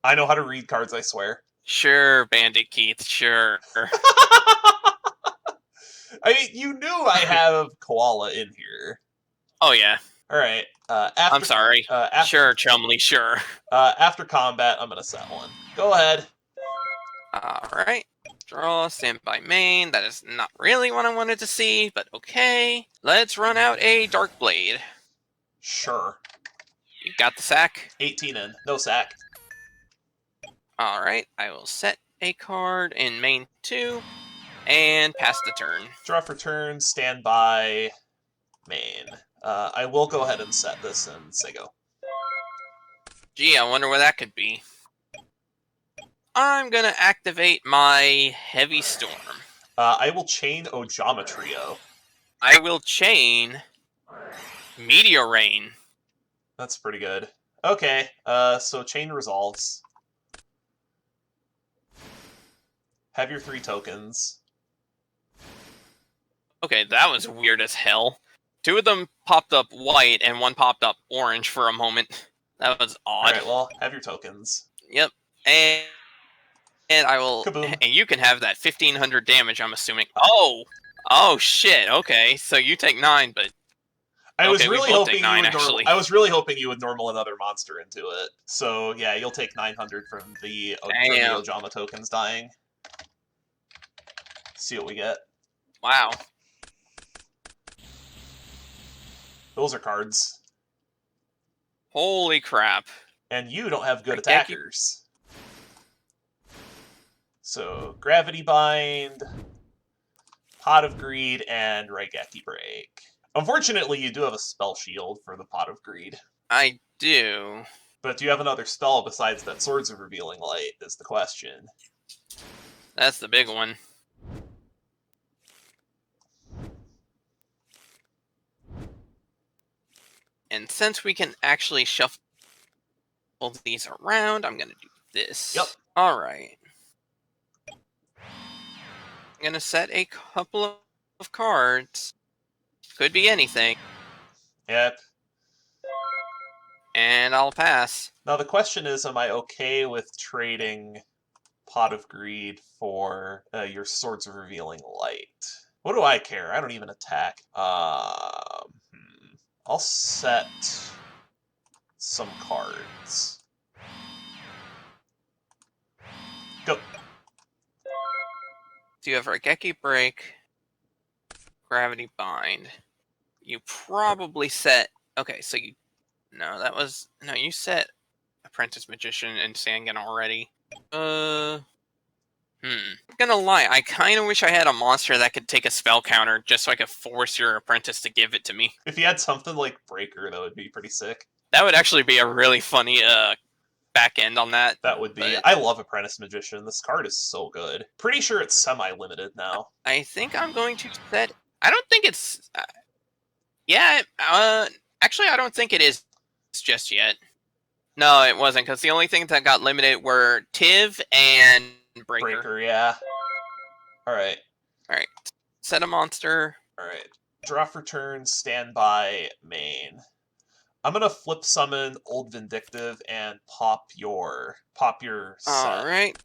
Speaker 1: I know how to read cards, I swear.
Speaker 2: Sure, Bandit Keith, sure.
Speaker 1: I mean, you knew I have Koala in here.
Speaker 2: Oh, yeah.
Speaker 1: Alright.
Speaker 2: I'm sorry. Sure, Chumley, sure.
Speaker 1: After combat, I'm gonna set one. Go ahead.
Speaker 2: Alright. Draw, standby main. That is not really what I wanted to see, but okay. Let's run out a Dark Blade.
Speaker 1: Sure.
Speaker 2: You got the sack?
Speaker 1: 18 in. No sack.
Speaker 2: Alright, I will set a card in main 2 and pass the turn.
Speaker 1: Draw for turn, standby, main. I will go ahead and set this in Sego.
Speaker 2: Gee, I wonder what that could be. I'm gonna activate my Heavy Storm.
Speaker 1: I will chain Ojamatrio.
Speaker 2: I will chain Meteor Rain.
Speaker 1: That's pretty good. Okay, so chain resolves. Have your 3 tokens.
Speaker 2: Okay, that was weird as hell. 2 of them popped up white and 1 popped up orange for a moment. That was odd.
Speaker 1: Alright, well, have your tokens.
Speaker 2: Yep. And I will...
Speaker 1: Kaboom.
Speaker 2: And you can have that 1500 damage, I'm assuming. Oh! Oh, shit. Okay, so you take 9, but...
Speaker 1: I was really hoping
Speaker 2: I
Speaker 1: was really hoping you would normal another monster into it. So, yeah, you'll take 900 from the Ojama tokens dying. See what we get.
Speaker 2: Wow.
Speaker 1: Those are cards.
Speaker 2: Holy crap.
Speaker 1: And you don't have good attackers. So, Gravity Bind, Pot of Greed, and Raigeki Break. Unfortunately, you do have a spell shield for the Pot of Greed.
Speaker 2: I do.
Speaker 1: But do you have another spell besides that Swords of Revealing Light, is the question.
Speaker 2: That's the big one. And since we can actually shuffle these around, I'm going to do this.
Speaker 1: Yep.
Speaker 2: Alright. I'm going to set a couple of cards. Could be anything.
Speaker 1: Yep.
Speaker 2: And I'll pass.
Speaker 1: Now the question is, am I okay with trading Pot of Greed for your Swords of Revealing Light? What do I care? I don't even attack. I'll set some cards. Go.
Speaker 2: So you have Raigeki Break, Gravity Bind. You probably set... Okay, so you... No, that was... No, you set Apprentice Magician and Sangan already. I'm gonna lie, I kind of wish I had a monster that could take a spell counter just so I could force your apprentice to give it to me.
Speaker 1: If you had something like Breaker, that would be pretty sick.
Speaker 2: That would actually be a really funny back end on that.
Speaker 1: That would be.
Speaker 2: But
Speaker 1: I love Apprentice Magician. This card is so good. Pretty sure it's semi-limited now.
Speaker 2: I think I'm going to set... I don't think it's... actually, I don't think it is just yet. No, it wasn't, because the only things that got limited were Tiv and Breaker.
Speaker 1: Breaker, yeah. Alright.
Speaker 2: Alright. Set a monster.
Speaker 1: Alright. Draw for turn, standby, main. I'm gonna flip summon Old Vindictive and pop your set.
Speaker 2: Alright.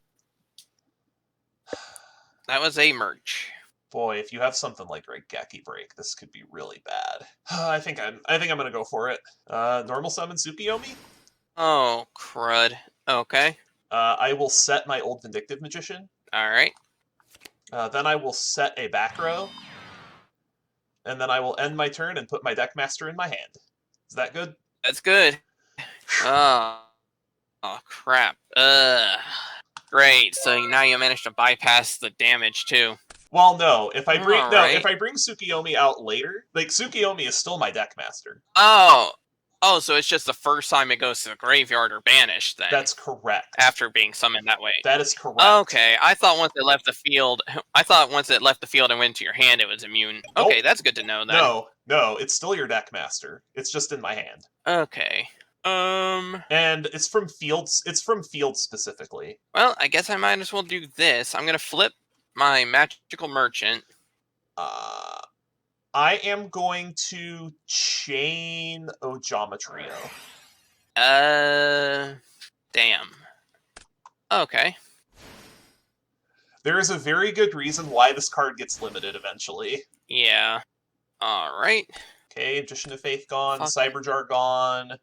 Speaker 2: That was a merch.
Speaker 1: Boy, if you have something like Raigeki Break, this could be really bad. I think I'm gonna go for it. Normal summon Tsukiyomi?
Speaker 2: Oh, crud. Okay.
Speaker 1: I will set my Old Vindictive Magician.
Speaker 2: Alright.
Speaker 1: Then I will set a back row. And then I will end my turn and put my Deckmaster in my hand. Is that good?
Speaker 2: That's good. Oh, crap. Great. So now you managed to bypass the damage, too.
Speaker 1: Well, no. If I bring
Speaker 2: Alright.
Speaker 1: if I bring Tsukiyomi out later, like Tsukiyomi is still my Deckmaster.
Speaker 2: Oh, so it's just the first time it goes to the graveyard or banished, then?
Speaker 1: That's correct.
Speaker 2: After being summoned that way.
Speaker 1: That is correct.
Speaker 2: Okay, I thought once it left the field and went to your hand, it was immune.
Speaker 1: Nope.
Speaker 2: Okay, that's good to know then.
Speaker 1: No, it's still your Deckmaster. It's just in my hand.
Speaker 2: Okay.
Speaker 1: And it's from fields. It's from fields specifically.
Speaker 2: Well, I guess I might as well do this. I'm gonna flip my Magical Merchant.
Speaker 1: I am going to chain Ojamatrio.
Speaker 2: Damn. Okay.
Speaker 1: There is a very good reason why this card gets limited eventually.
Speaker 2: Yeah. Alright.
Speaker 1: Okay, Magician of Faith gone,
Speaker 2: Fuck.
Speaker 1: Cyberjar gone,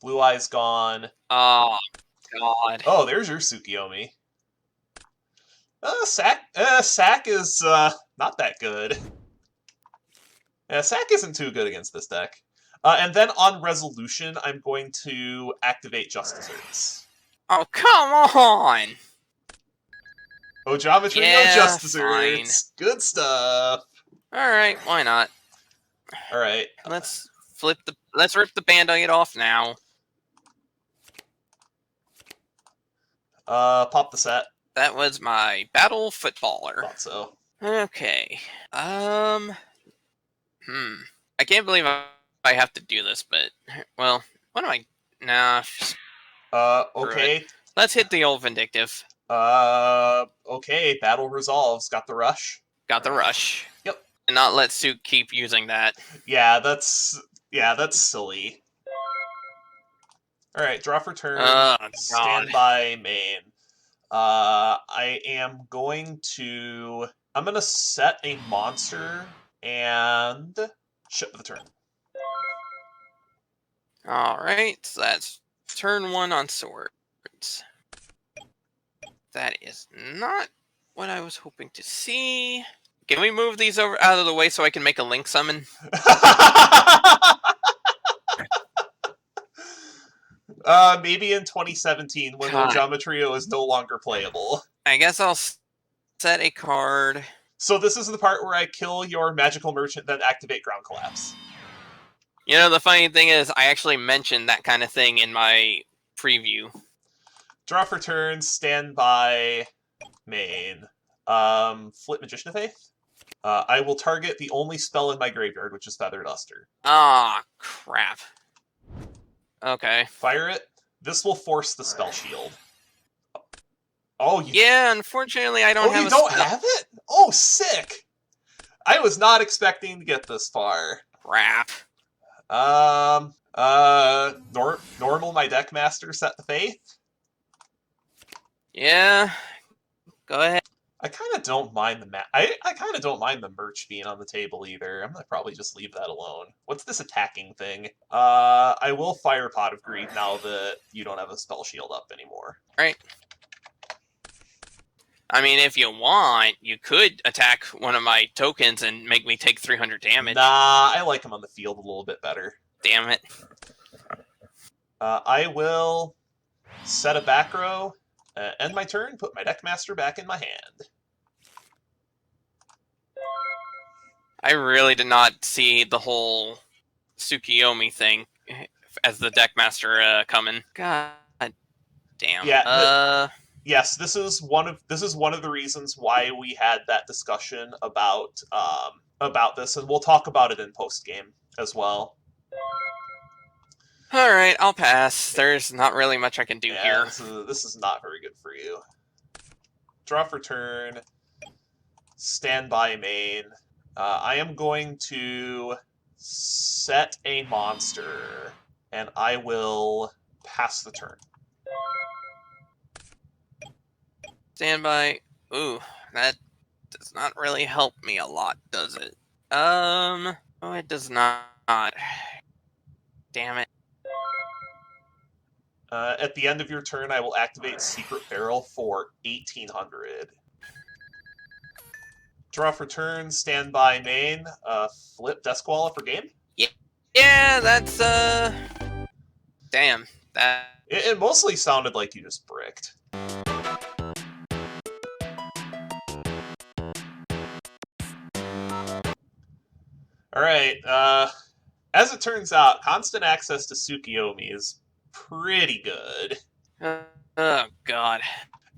Speaker 1: Blue Eyes gone.
Speaker 2: Oh, God.
Speaker 1: Oh, there's your Tsukiyomi. Sack is not that good. Yeah, Sack isn't too good against this deck. And then on resolution, I'm going to activate Just Desserts.
Speaker 2: Oh, come on!
Speaker 1: Oh, Geometry,
Speaker 2: Yeah,
Speaker 1: Just
Speaker 2: fine.
Speaker 1: Desserts. Good stuff.
Speaker 2: Alright, why not?
Speaker 1: Alright.
Speaker 2: Let's rip the Band-Aid off now.
Speaker 1: Pop the set.
Speaker 2: That was my Battle Footballer.
Speaker 1: Thought so.
Speaker 2: Okay. I can't believe I have to do this, but well, what am I? Nah.
Speaker 1: Okay.
Speaker 2: Let's hit the old Vindictive.
Speaker 1: Okay. Battle resolves. Got the rush.
Speaker 2: Got the rush.
Speaker 1: Yep.
Speaker 2: And not let Suk keep using that.
Speaker 1: Yeah, that's silly. Alright, draw for turn. Stand by main. I am going to... I'm going to set a monster and ship the turn.
Speaker 2: Alright, so that's turn 1 on swords. That is not what I was hoping to see. Can we move these out of the way so I can make a Link summon?
Speaker 1: Maybe in 2017 when Geometrio is no longer playable.
Speaker 2: I guess I'll set a card.
Speaker 1: So this is the part where I kill your magical merchant, then activate Ground Collapse.
Speaker 2: You know, the funny thing is, I actually mentioned that kind of thing in my preview.
Speaker 1: Draw for turn, stand by main. Flip Magician of Faith. I will target the only spell in my graveyard, which is Feather Duster.
Speaker 2: Ah, crap. Okay.
Speaker 1: Fire it. This will force the spell shield. Oh,
Speaker 2: yeah, unfortunately I don't have
Speaker 1: you don't have it? Oh, sick! I was not expecting to get this far.
Speaker 2: Crap.
Speaker 1: Normal my Deckmaster set the Faith?
Speaker 2: Yeah. Go ahead.
Speaker 1: I kind of don't mind the I kind of don't mind the merch being on the table either. I'm gonna probably just leave that alone. What's this attacking thing? I will fire Pot of Greed now that you don't have a spell shield up anymore.
Speaker 2: Right. I mean, if you want, you could attack one of my tokens and make me take 300 damage.
Speaker 1: Nah, I like him on the field a little bit better.
Speaker 2: Damn it.
Speaker 1: I will set a back row, end my turn, put my Deckmaster back in my hand.
Speaker 2: I really did not see the whole Tsukiyomi thing as the Deckmaster coming. God damn.
Speaker 1: Yeah. Yes, this is one of the reasons why we had that discussion about this, and we'll talk about it in post game as well.
Speaker 2: All right, I'll pass. There's not really much I can do here.
Speaker 1: This is not very good for you. Draw for turn. Stand by main. I am going to set a monster, and I will pass the turn.
Speaker 2: Stand by. Ooh, that does not really help me a lot, does it? Oh, it does not. Damn it.
Speaker 1: At the end of your turn, I will activate Secret Barrel for 1,800. Draw for turn, stand by main, flip Desquala for game?
Speaker 2: Yeah, that's, damn.
Speaker 1: It mostly sounded like you just bricked. Alright, as it turns out, constant access to Tsukiyomi is pretty good.
Speaker 2: Oh, God.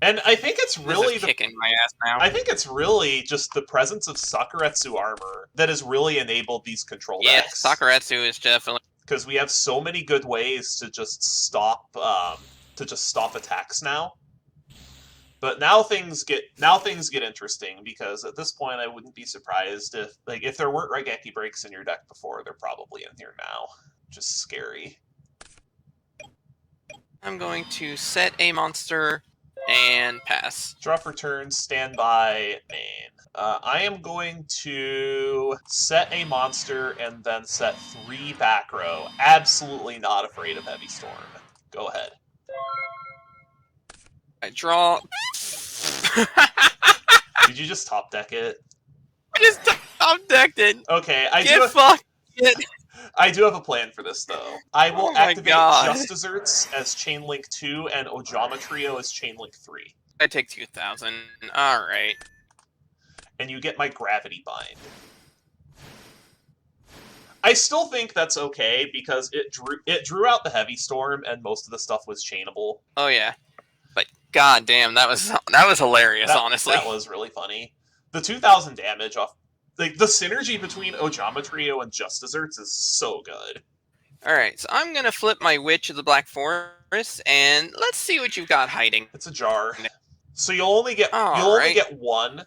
Speaker 1: And I think it's really
Speaker 2: kicking my ass now.
Speaker 1: I think it's really just the presence of Sakuratsu Armor that has really enabled these control decks.
Speaker 2: Yeah, Sakuratsu is definitely,
Speaker 1: because we have so many good ways to just stop attacks now. But now things get interesting, because at this point I wouldn't be surprised if there weren't Raigeki breaks in your deck before, they're probably in here now. Just scary.
Speaker 2: I'm going to set a monster and pass.
Speaker 1: Draw for turn, stand by main. I am going to set a monster and then set 3 back row. Absolutely not afraid of Heavy Storm. Go ahead.
Speaker 2: I draw.
Speaker 1: Did you just top deck it?
Speaker 2: I just top decked it.
Speaker 1: Okay,
Speaker 2: Get fucked.
Speaker 1: I do have a plan for this, though. I will
Speaker 2: Oh my
Speaker 1: activate
Speaker 2: God.
Speaker 1: Just Desserts as Chainlink 2 and Ojama Trio as Chainlink 3.
Speaker 2: I take 2,000. Alright.
Speaker 1: And you get my Gravity Bind. I still think that's okay, because it drew out the Heavy Storm, and most of the stuff was chainable.
Speaker 2: Oh, yeah. But god damn, that was hilarious, honestly.
Speaker 1: That was really funny. The 2,000 damage off... Like, the synergy between Ojama Trio and Just Desserts is so good.
Speaker 2: Alright, so I'm gonna flip my Witch of the Black Forest, and let's see what you've got hiding.
Speaker 1: It's a jar. So you'll only get one.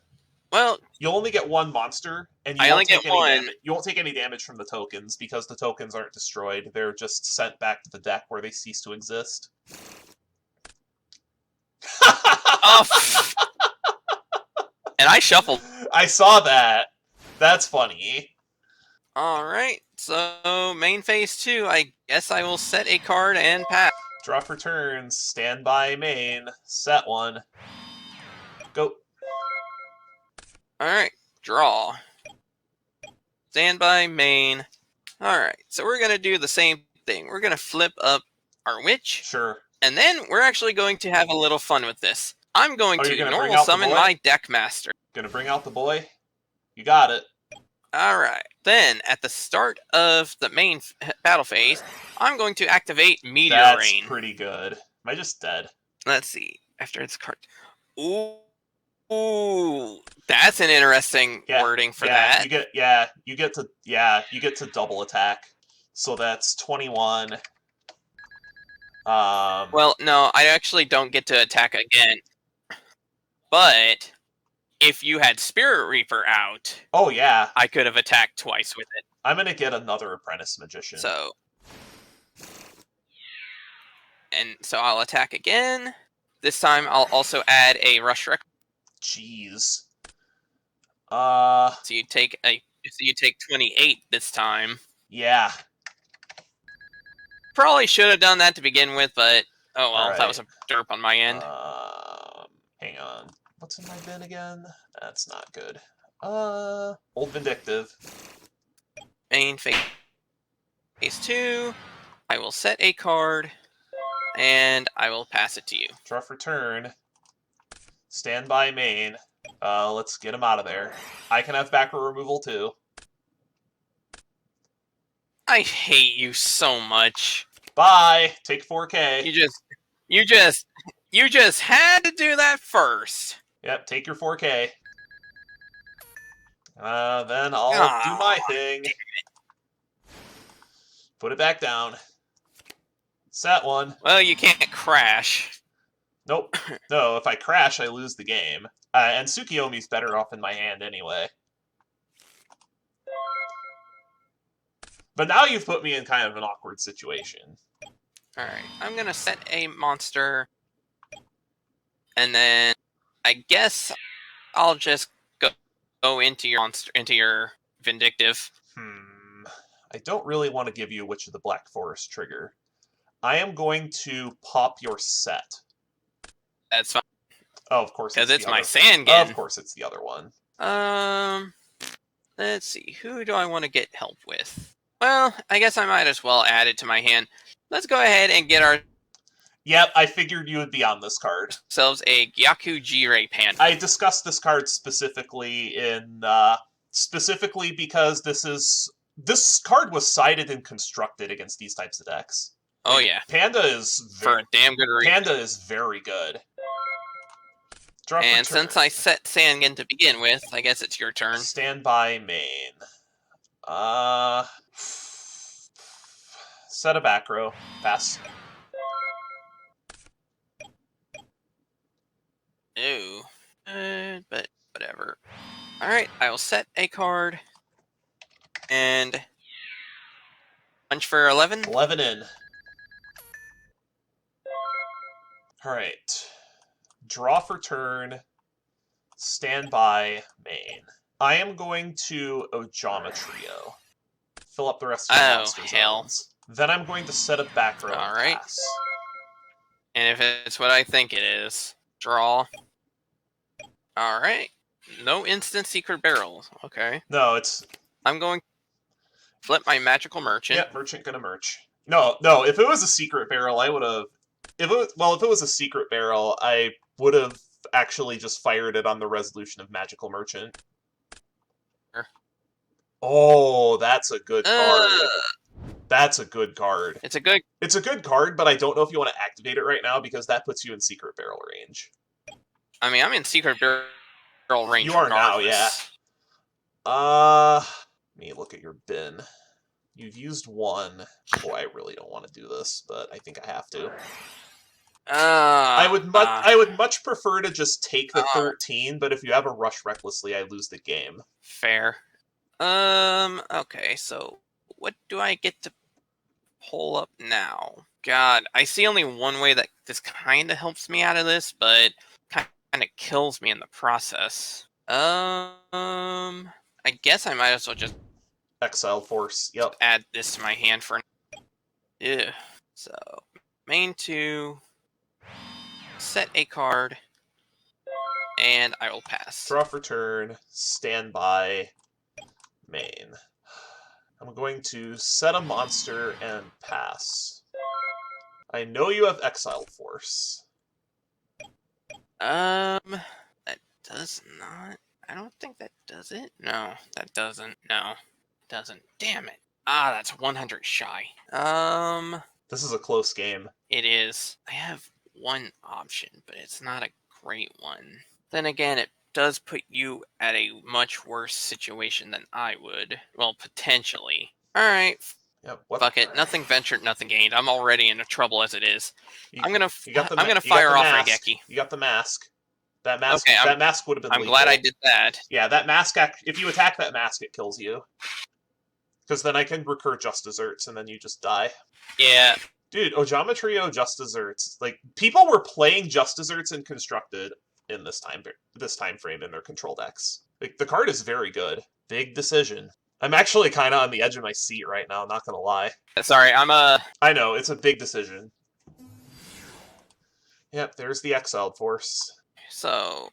Speaker 2: Well,
Speaker 1: you'll only get one monster, and you won't take any damage. You won't take any damage from the tokens, because the tokens aren't destroyed. They're just sent back to the deck where they cease to exist.
Speaker 2: And I shuffled.
Speaker 1: I saw that. That's funny.
Speaker 2: Alright, so main phase 2, I guess I will set a card and pass.
Speaker 1: Draw for turns, stand by main, set one. Go.
Speaker 2: Alright, draw. Stand by main. Alright, so we're going to do the same thing. We're going to flip up our Witch.
Speaker 1: Sure.
Speaker 2: And then we're actually going to have a little fun with this. I'm going to normal summon my Deck Master.
Speaker 1: Gonna bring out the boy? You got it.
Speaker 2: Alright, then at the start of the main battle phase, I'm going to activate Meteor Rain.
Speaker 1: That's pretty good. Am I just dead?
Speaker 2: Let's see. After its card. Ooh, that's an interesting wording for that.
Speaker 1: You get to double attack. So that's 21.
Speaker 2: Well, no, I actually don't get to attack again. But if you had Spirit Reaper out,
Speaker 1: oh yeah,
Speaker 2: I could have attacked twice with it.
Speaker 1: I'm gonna get another Apprentice Magician.
Speaker 2: So I'll attack again. This time I'll also add a Rush Record.
Speaker 1: Jeez.
Speaker 2: So you take 28 this time.
Speaker 1: Yeah.
Speaker 2: Probably should have done that to begin with, but oh well, that was a derp on my end.
Speaker 1: Hang on. What's in my bin again? That's not good. Old Vindictive.
Speaker 2: Main phase 2. I will set a card, and I will pass it to you.
Speaker 1: Draw for turn. Stand by main. Let's get him out of there. I can have back row removal too.
Speaker 2: I hate you so much.
Speaker 1: Bye. Take 4K.
Speaker 2: You just had to do that first.
Speaker 1: Yep, take your 4K. Then I'll do my thing. Put it back down. Set one.
Speaker 2: Well, you can't crash.
Speaker 1: Nope. No, if I crash, I lose the game. And Tsukiyomi's better off in my hand anyway. But now you've put me in kind of an awkward situation.
Speaker 2: Alright, I'm gonna set a monster. And then I guess I'll just go into your monster, into your Vindictive.
Speaker 1: I don't really want to give you Witch of the Black Forest trigger. I am going to pop your set.
Speaker 2: That's fine.
Speaker 1: Oh, of course.
Speaker 2: Because it's my Sandgen.
Speaker 1: Of course, it's the other one.
Speaker 2: Let's see. Who do I want to get help with? Well, I guess I might as well add it to my hand. Let's go ahead and get our...
Speaker 1: Yep, I figured you would be on this card.
Speaker 2: ...ourselves a Gyaku G-Ray Panda.
Speaker 1: I discussed this card specifically because this card was sided and constructed against these types of decks.
Speaker 2: Oh yeah,
Speaker 1: Panda is
Speaker 2: for a damn good reason.
Speaker 1: Panda is very good.
Speaker 2: And since I set Sandgen to begin with, I guess it's your turn.
Speaker 1: Stand by main. Set a back row. Pass.
Speaker 2: Ooh. But whatever. Alright, I will set a card. And... punch for 11?
Speaker 1: 11 in. Alright. Draw for turn. Stand by main. I am going to Ojama Trio. Fill up the rest of the monster zones. Then I'm going to set a back row.
Speaker 2: Alright. And if it's what I think it is, draw. Alright. No instant secret barrel. Okay.
Speaker 1: No, it's...
Speaker 2: I'm going to flip my magical merchant.
Speaker 1: Yeah, merchant gonna merch. No, if it was a secret barrel, I would have... If it was a secret barrel, I would have actually just fired it on the resolution of magical merchant. Oh, that's a good card. That's a good card.
Speaker 2: It's a good
Speaker 1: card, but I don't know if you want to activate it right now because that puts you in secret barrel range.
Speaker 2: I mean, I'm in secret barrel range.
Speaker 1: You are now, yeah. Let me look at your bin. You've used one. Boy, I really don't want to do this, but I think I have to. I would much prefer to just take the 13, but if you have a rush recklessly, I lose the game.
Speaker 2: Fair. Okay, so what do I get to pull up now? God, I see only one way that this kind of helps me out of this, but kind of kills me in the process. I guess I might as well just
Speaker 1: Exile Force, yep.
Speaker 2: Add this to my hand for... Yeah. So, main 2, set a card, and I will pass.
Speaker 1: Draw for turn, stand by, main. I'm going to set a monster and pass. I know you have Exile Force.
Speaker 2: That does not... I don't think that does it. No, that doesn't. No, it doesn't. Damn it. That's 100 shy.
Speaker 1: This is a close game.
Speaker 2: It is. I have one option, but it's not a great one. Then again, it does put you at a much worse situation than I would. Well, potentially. Alright.
Speaker 1: Yep,
Speaker 2: fuck it. Nothing ventured, nothing gained. I'm already in trouble as it is. I'm gonna fire off Raigeki.
Speaker 1: You got the mask. That mask. Okay, that mask would have been.
Speaker 2: I'm glad I did that.
Speaker 1: Yeah, that mask. If you attack that mask, it kills you. Because then I can recur Just Desserts, and then you just die.
Speaker 2: Yeah.
Speaker 1: Dude, Ojama Trio Just Desserts. Like, people were playing Just Desserts in Constructed in this time frame in their control decks. Like, the card is very good. Big decision. I'm actually kind of on the edge of my seat right now, not gonna lie.
Speaker 2: Sorry,
Speaker 1: I know, it's a big decision. Yep, there's the Exiled Force.
Speaker 2: So, I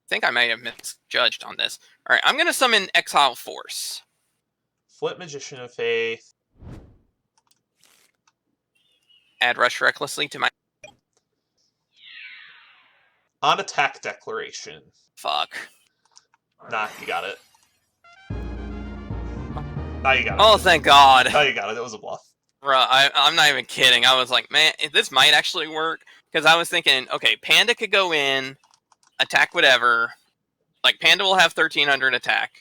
Speaker 2: think I may have misjudged on this. Alright, I'm gonna summon Exile Force.
Speaker 1: Flip Magician of Faith.
Speaker 2: Add Rush Recklessly to my...
Speaker 1: On attack declaration.
Speaker 2: Fuck.
Speaker 1: Nah, you got it. Now you got it.
Speaker 2: Oh, thank God.
Speaker 1: Now you got it. It was a bluff.
Speaker 2: Bruh, I'm not even kidding. I was like, man, this might actually work. Because I was thinking, okay, Panda could go in, attack whatever. Like, Panda will have 1,300 attack.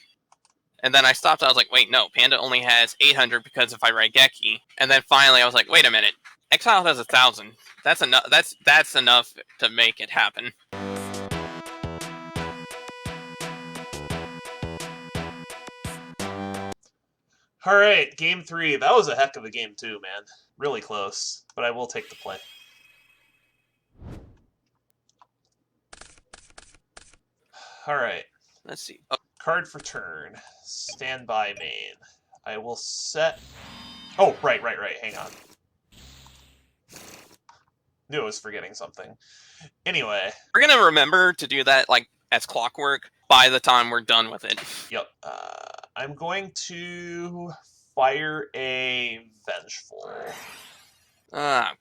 Speaker 2: And then I stopped. I was like, wait, no. Panda only has 800 because if I Raigeki. And then finally I was like, wait a minute. Exile has 1,000. That's enough. That's enough to make it happen.
Speaker 1: All right, game 3. That was a heck of a game too, man. Really close, but I will take the play. All right.
Speaker 2: Let's see.
Speaker 1: Oh. Card for turn. Stand by main. I will set... Oh, right. Hang on. Knew I was forgetting something. Anyway.
Speaker 2: We're going to remember to do that, like, as clockwork by the time we're done with it.
Speaker 1: Yep. I'm going to fire a Vengeful.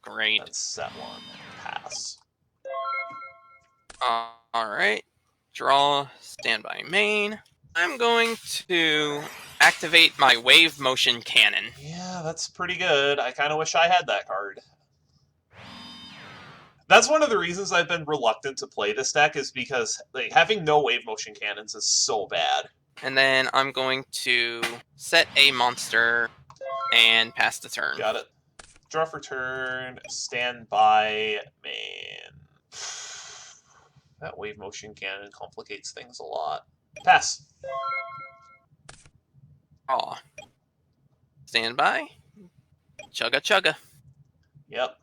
Speaker 2: Great.
Speaker 1: And set one. Pass.
Speaker 2: Alright. Draw. Stand by main. I'm going to activate my Wave Motion Cannon.
Speaker 1: Yeah, that's pretty good. I kind of wish I had that card. That's one of the reasons I've been reluctant to play this deck, is because like, having no Wave Motion Cannons is so bad.
Speaker 2: And then I'm going to set a monster and pass the turn.
Speaker 1: Got it. Draw for turn, stand by main. That Wave Motion Cannon complicates things a lot. Pass.
Speaker 2: Aw. Stand by. Chugga chugga.
Speaker 1: Yep.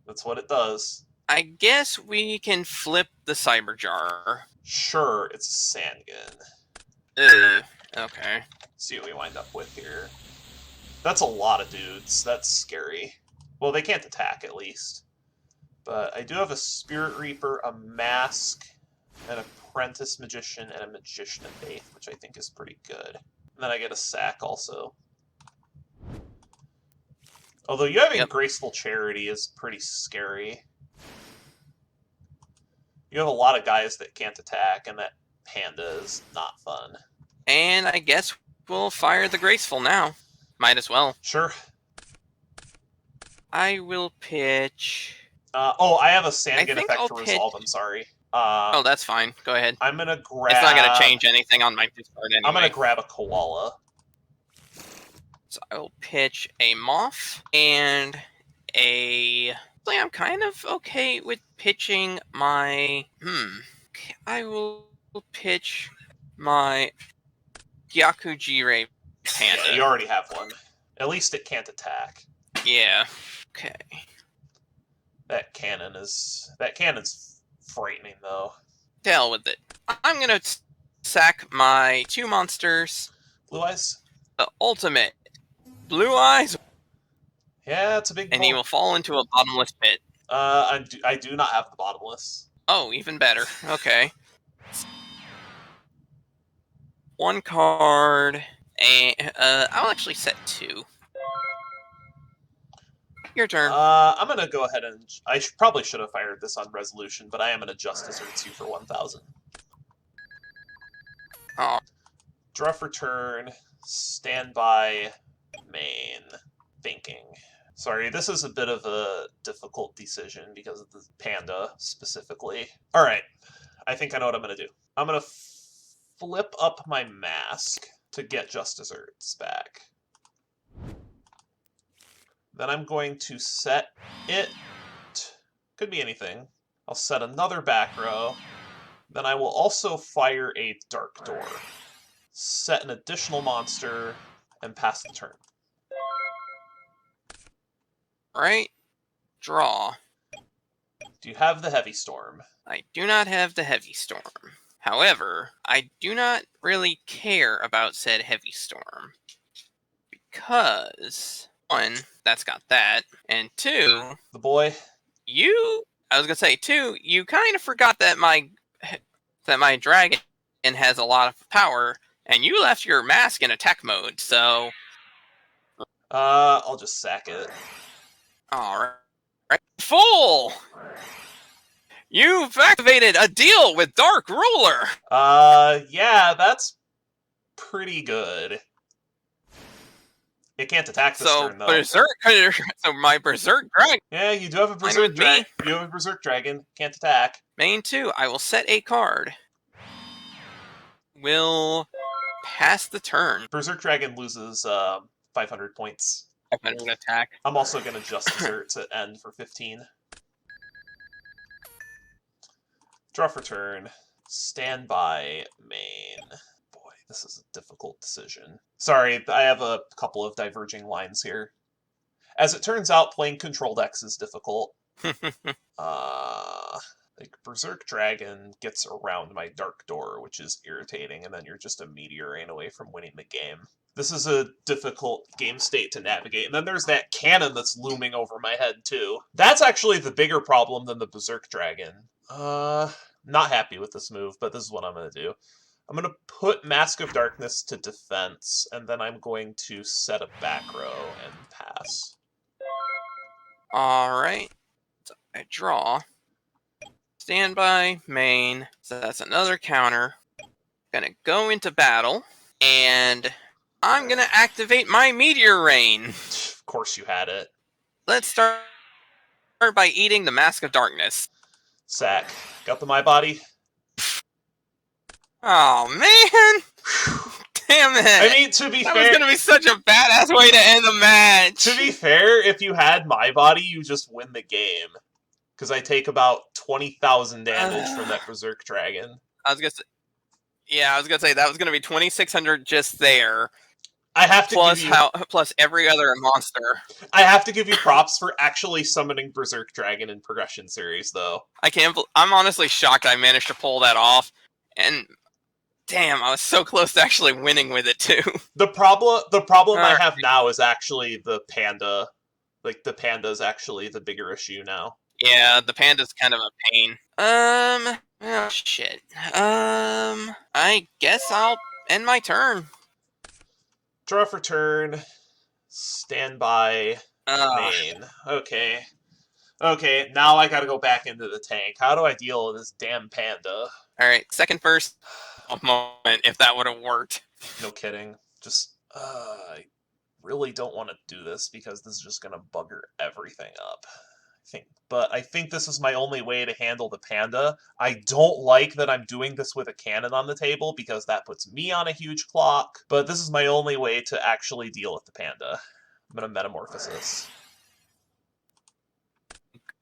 Speaker 1: That's what it does.
Speaker 2: I guess we can flip the Cyberjar.
Speaker 1: Sure, it's a Sandgun.
Speaker 2: Okay.
Speaker 1: See what we wind up with here. That's a lot of dudes. That's scary. Well, they can't attack, at least. But I do have a Spirit Reaper, a Mask, and a Apprentice Magician and a Magician of Faith, which I think is pretty good. And then I get a sack also. Although you having Graceful Charity is pretty scary. You have a lot of guys that can't attack, and that panda is not fun.
Speaker 2: And I guess we'll fire the Graceful now. Might as well.
Speaker 1: Sure.
Speaker 2: I will pitch...
Speaker 1: I have a Sandgan effect to resolve, I'm sorry.
Speaker 2: Oh, that's fine. Go ahead.
Speaker 1: I'm going to grab...
Speaker 2: It's not going to change anything on my discard anyway.
Speaker 1: I'm going to grab a Koala.
Speaker 2: So I will pitch a Moth and a... I'm kind of okay with pitching my... I will pitch my Gyakujire Panda.
Speaker 1: Yeah, you already have one. At least it can't attack.
Speaker 2: Yeah. Okay.
Speaker 1: That cannon's frightening, though.
Speaker 2: To hell with it. I'm going to sack my 2 monsters.
Speaker 1: Blue Eyes?
Speaker 2: The ultimate Blue Eyes.
Speaker 1: Yeah, it's a big
Speaker 2: And he will fall into a bottomless pit.
Speaker 1: I do not have the bottomless.
Speaker 2: Oh, even better. Okay. 1 card, and I'll actually set 2. Your turn.
Speaker 1: I'm gonna go ahead and probably should have fired this on resolution, but I am gonna Justice Urtsu for 1,000.
Speaker 2: Oh.
Speaker 1: Draw for turn. Standby. Main. Thinking. Sorry, this is a bit of a difficult decision because of the panda specifically. All right, I think I know what I'm gonna do. I'm gonna flip up my mask to get Justice Urts back. Then I'm going to set it, could be anything. I'll set another back row. Then I will also fire a Dark Door. Set an additional monster, and pass the turn.
Speaker 2: Alright. Draw.
Speaker 1: Do you have the Heavy Storm?
Speaker 2: I do not have the Heavy Storm. However, I do not really care about said Heavy Storm. Because... 1, that's got that, and 2...
Speaker 1: The boy?
Speaker 2: I was gonna say, 2, you kind of forgot that my dragon has a lot of power, and you left your mask in attack mode, so...
Speaker 1: I'll just sack it.
Speaker 2: Alright. Fool! You've activated a deal with Dark Ruler!
Speaker 1: Yeah, that's pretty good. It can't attack this turn, though.
Speaker 2: So my Berserk Dragon...
Speaker 1: Yeah, you do have a Berserk Dragon. You have a Berserk Dragon. Can't attack.
Speaker 2: Main 2, I will set a card. Will pass the turn.
Speaker 1: Berserk Dragon loses 500 points.
Speaker 2: 500 attack.
Speaker 1: I'm also going to just desert to end for 15. Draw for turn. Standby main. Boy, this is a difficult decision. Sorry, I have a couple of diverging lines here. As it turns out, playing control decks is difficult. Like, Berserk Dragon gets around my Dark Door, which is irritating, and then you're just a Meteorine away from winning the game. This is a difficult game state to navigate. And then there's that cannon that's looming over my head, too. That's actually the bigger problem than the Berserk Dragon. Not happy with this move, but this is what I'm going to do. I'm going to put Mask of Darkness to defense, and then I'm going to set a back row and pass.
Speaker 2: Alright. So I draw. Standby, main. So that's another counter. Gonna go into battle, and I'm gonna activate my Meteor Rain.
Speaker 1: Of course you had it.
Speaker 2: Let's start by eating the Mask of Darkness.
Speaker 1: Sack. Got the My Body?
Speaker 2: Oh, man! Damn it!
Speaker 1: I mean, to be fair...
Speaker 2: That was gonna be such a badass way to end the match!
Speaker 1: To be fair, if you had My Body, you just win the game. Because I take about 20,000 damage from that Berserk Dragon.
Speaker 2: I was gonna say, that was gonna be 2,600 just there.
Speaker 1: I have to give you...
Speaker 2: plus every other monster.
Speaker 1: I have to give you props for actually summoning Berserk Dragon in Progression Series, though.
Speaker 2: I'm honestly shocked I managed to pull that off. And... damn, I was so close to actually winning with it, too.
Speaker 1: The problem I have now is actually the panda. Like, the panda's actually the bigger issue now.
Speaker 2: Yeah, the panda's kind of a pain. Oh, shit. I guess I'll end my turn.
Speaker 1: Draw for turn. Standby. Main. Okay. Okay, now I gotta go back into the tank. How do I deal with this damn panda?
Speaker 2: Alright, second first moment, if that would have worked.
Speaker 1: No kidding. Just, I really don't want to do this because this is just gonna bugger everything up. But I think this is my only way to handle the panda. I don't like that I'm doing this with a cannon on the table because that puts me on a huge clock, but this is my only way to actually deal with the panda. I'm gonna Metamorphosis.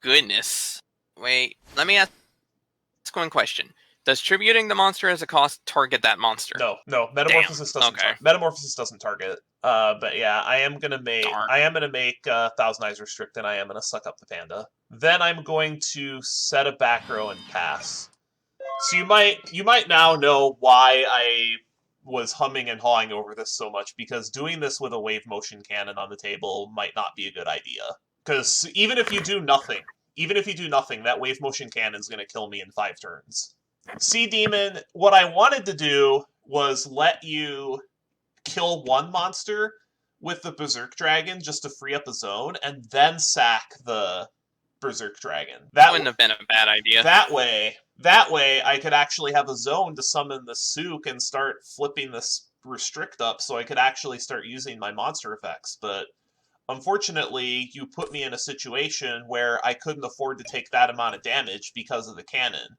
Speaker 2: Goodness. Wait, let me ask one question. Does tributing the monster as a cost target that monster?
Speaker 1: No, Metamorphosis doesn't.
Speaker 2: Okay.
Speaker 1: Metamorphosis doesn't target. But yeah, I am gonna make Thousand Eyes Restrict, and I am gonna suck up the panda. Then I'm going to set a back row and pass. So you might now know why I was humming and hawing over this so much, because doing this with a wave motion cannon on the table might not be a good idea. Because even if you do nothing, that wave motion cannon's gonna kill me in 5 turns. See, Demon, what I wanted to do was let you kill one monster with the Berserk Dragon just to free up a zone, and then sack the Berserk Dragon.
Speaker 2: That wouldn't have been a bad idea.
Speaker 1: That way, I could actually have a zone to summon the Sook and start flipping this Restrict up so I could actually start using my monster effects, but unfortunately, you put me in a situation where I couldn't afford to take that amount of damage because of the cannon.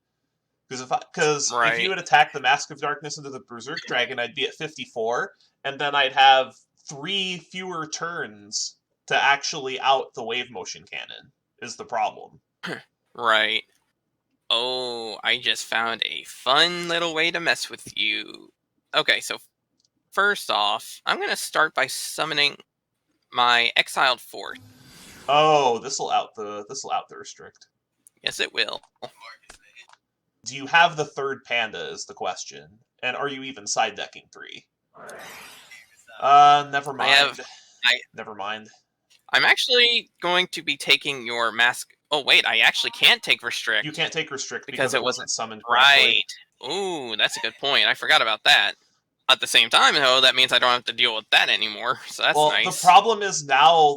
Speaker 1: Because if you had attacked the Mask of Darkness into the Berserk Dragon, I'd be at 54, and then I'd have 3 fewer turns to actually out the wave motion cannon, is the problem.
Speaker 2: Right. Oh, I just found a fun little way to mess with you. Okay, so first off, I'm going to start by summoning my exiled force.
Speaker 1: Oh, this'll out the Restrict.
Speaker 2: Yes, it will.
Speaker 1: Do you have the third panda is the question. And are you even side decking 3? Never mind. Never mind.
Speaker 2: I'm actually going to be taking your mask. Oh, wait, I actually can't take Restrict.
Speaker 1: You can't take Restrict because it wasn't summoned correctly.
Speaker 2: Right. Ooh, that's a good point. I forgot about that. At the same time, though, that means I don't have to deal with that anymore, so that's nice.
Speaker 1: Well, the problem is now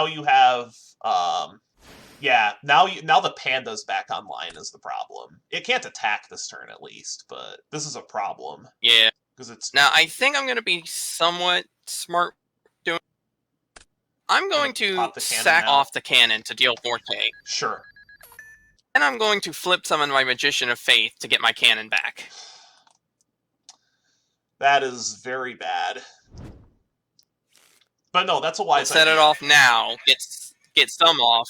Speaker 1: you have, now the panda's back online is the problem. It can't attack this turn, at least, but this is a problem.
Speaker 2: Yeah.
Speaker 1: Because it's...
Speaker 2: Now, I think I'm going to be somewhat smart doing... I'm going to sack off the cannon to deal Forte.
Speaker 1: Sure.
Speaker 2: And I'm going to flip summon my Magician of Faith to get my cannon back.
Speaker 1: That is very bad. But no, that's a wise idea.
Speaker 2: Set it off now, get some off,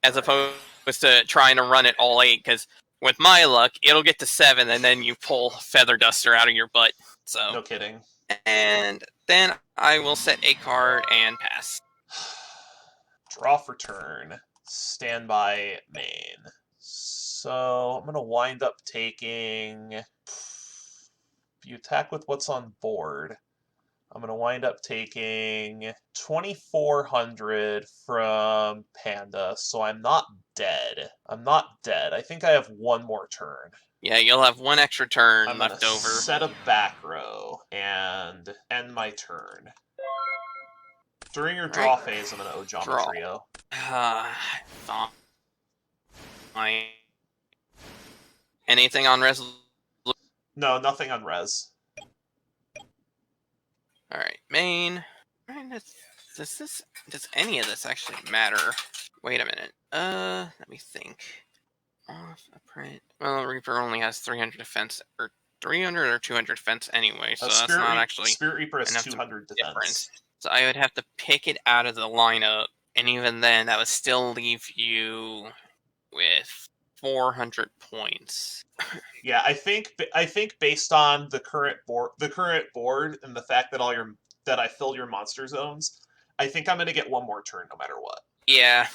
Speaker 2: as opposed to trying to run it all 8, because with my luck, it'll get to 7, and then you pull Feather Duster out of your butt. So
Speaker 1: no kidding.
Speaker 2: And then I will set a card and pass.
Speaker 1: Draw for turn. Standby main. So I'm going to wind up taking... If you attack with what's on board, I'm going to wind up taking 2,400 from Panda, so I'm not dead. I think I have one more turn.
Speaker 2: Yeah, you'll have one extra turn left over.
Speaker 1: Set a back row and end my turn. During your draw phase, I'm going to Ojama Trio.
Speaker 2: Fine. Anything on res?
Speaker 1: No, nothing on res.
Speaker 2: Alright, main. Does any of this actually matter? Wait a minute. Let me think. Off a print. Well, Reaper only has 300 defense, or 300 or 200 defense anyway, so that's not actually
Speaker 1: Spirit Reaper has 200 defense.
Speaker 2: Difference. So I would have to pick it out of the lineup, and even then, that would still leave you with 400 points.
Speaker 1: Yeah, I think based on the current board and the fact that I filled your monster zones, I think I'm going to get one more turn no matter what.
Speaker 2: Yeah.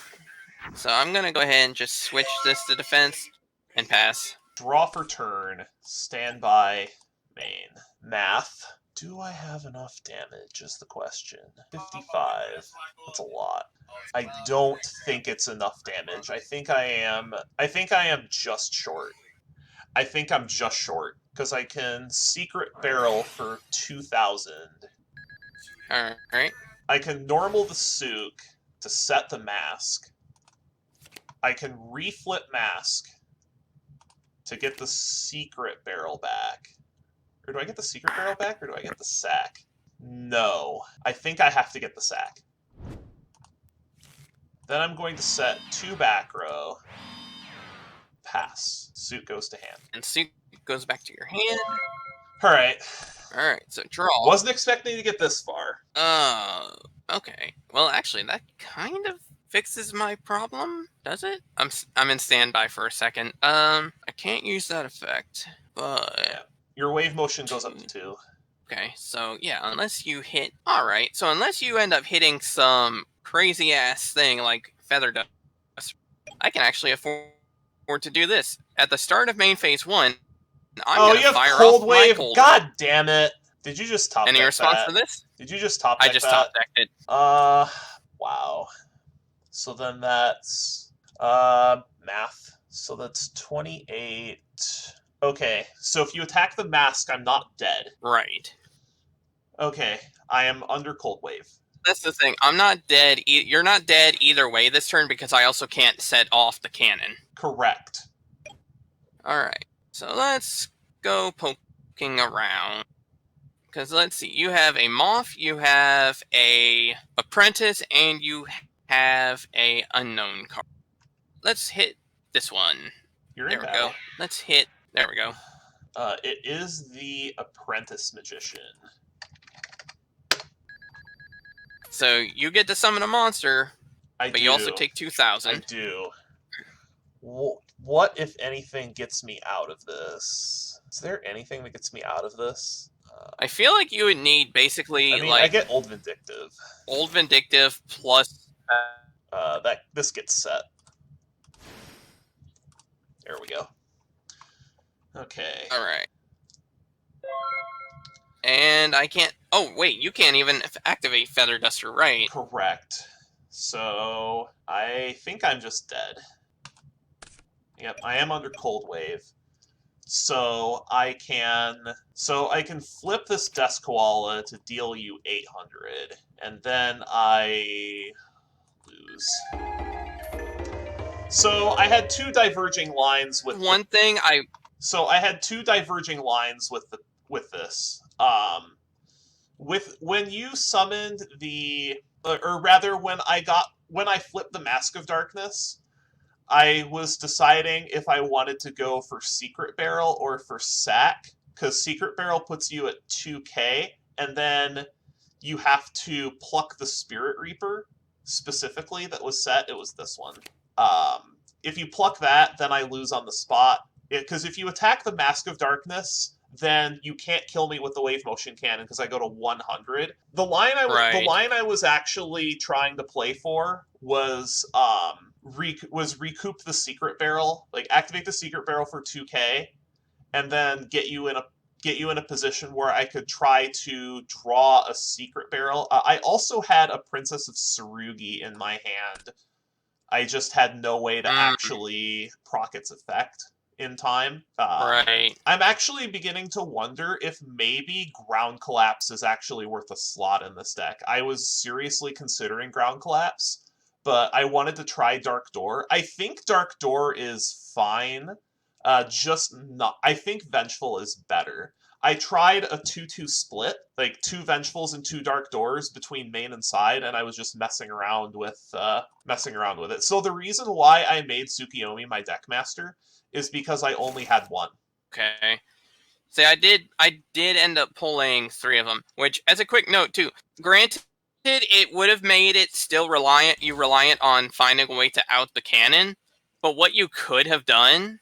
Speaker 2: So I'm going to go ahead and just switch this to defense and pass.
Speaker 1: Draw for turn. Standby main. Math. Do I have enough damage is the question. 55. That's a lot. I don't think it's enough damage. I think I am just short. I think I'm just short because I can secret barrel for 2,000.
Speaker 2: All right.
Speaker 1: I can normal the Sook to set the mask. I can reflip mask to get the secret barrel back. Or do I get the secret barrel back, or do I get the sack? No. I think I have to get the sack. Then I'm going to set 2 back row. Pass. Suit goes to hand.
Speaker 2: And suit goes back to your hand.
Speaker 1: Alright.
Speaker 2: Alright, so draw.
Speaker 1: Wasn't expecting to get this far.
Speaker 2: Okay. Well, actually, that kind of fixes my problem, does it? I'm in standby for a second. I can't use that effect, but...
Speaker 1: Yeah. Your wave motion goes up to 2.
Speaker 2: Okay, so yeah, unless you hit... Alright, so unless you end up hitting some crazy-ass thing like Feather Dust, I can actually afford to do this. At the start of main phase 1, I'm going to fire
Speaker 1: cold
Speaker 2: off
Speaker 1: wave?
Speaker 2: my cold
Speaker 1: God damn it. Did you just top deck
Speaker 2: Any response
Speaker 1: that?
Speaker 2: to this?
Speaker 1: Did you just top deck
Speaker 2: I just
Speaker 1: that?
Speaker 2: top decked it.
Speaker 1: Wow. So then that's, math. So that's 28. Okay, so if you attack the mask, I'm not dead.
Speaker 2: Right.
Speaker 1: Okay, I am under cold wave.
Speaker 2: That's the thing. I'm not dead. You're not dead either way this turn because I also can't set off the cannon.
Speaker 1: Correct.
Speaker 2: Alright, so let's go poking around. Because let's see, you have a Moth, you have a Apprentice, and you have a Unknown card. Let's hit this one.
Speaker 1: You're
Speaker 2: there
Speaker 1: in
Speaker 2: we
Speaker 1: battle.
Speaker 2: go. Let's hit. There we go.
Speaker 1: It is the Apprentice Magician.
Speaker 2: So you get to summon a monster, but you also take 2,000.
Speaker 1: I do. What, if anything, gets me out of this? Is there anything that gets me out of this?
Speaker 2: I feel like you would need basically
Speaker 1: I get Old Vindictive.
Speaker 2: Old Vindictive plus...
Speaker 1: this gets set. There we go. Okay.
Speaker 2: Alright. And I can't... Oh, wait, you can't even activate Feather Duster, right?
Speaker 1: Correct. So, I think I'm just dead. Yep, I am under Cold Wave. So I can flip this Desk Koala to deal you 800, and then I lose. So I had 2 diverging lines with I had 2 diverging lines with this. When you summoned the, or rather when I flipped the Mask of Darkness, I was deciding if I wanted to go for Secret Barrel or for Sack, because Secret Barrel puts you at 2k, and then you have to pluck the Spirit Reaper, specifically, that was set. It was this one. If you pluck that, then I lose on the spot. Because if you attack the Mask of Darkness, then you can't kill me with the Wave Motion Cannon, because I go to 100. The line I was actually trying to play for was recoup the Secret Barrel, like activate the Secret Barrel for 2k, and then get you in a position where I could try to draw a Secret Barrel. I also had a Princess of Tsurugi in my hand. I just had no way to actually proc its effect in time.
Speaker 2: Right.
Speaker 1: I'm actually beginning to wonder if maybe Ground Collapse is actually worth a slot in this deck. I was seriously considering Ground Collapse, but I wanted to try Dark Door. I think Dark Door is fine, I think Vengeful is better. I tried a 2-2 split, like 2 Vengefuls and 2 Dark Doors between main and side, and I was just messing around with it. So the reason why I made Tsukiyomi my deck master is because I only had 1.
Speaker 2: Okay. See, I did end up pulling 3 of them, which, as a quick note, too, granted, it would have made it still reliant on finding a way to out the cannon, but what you could have done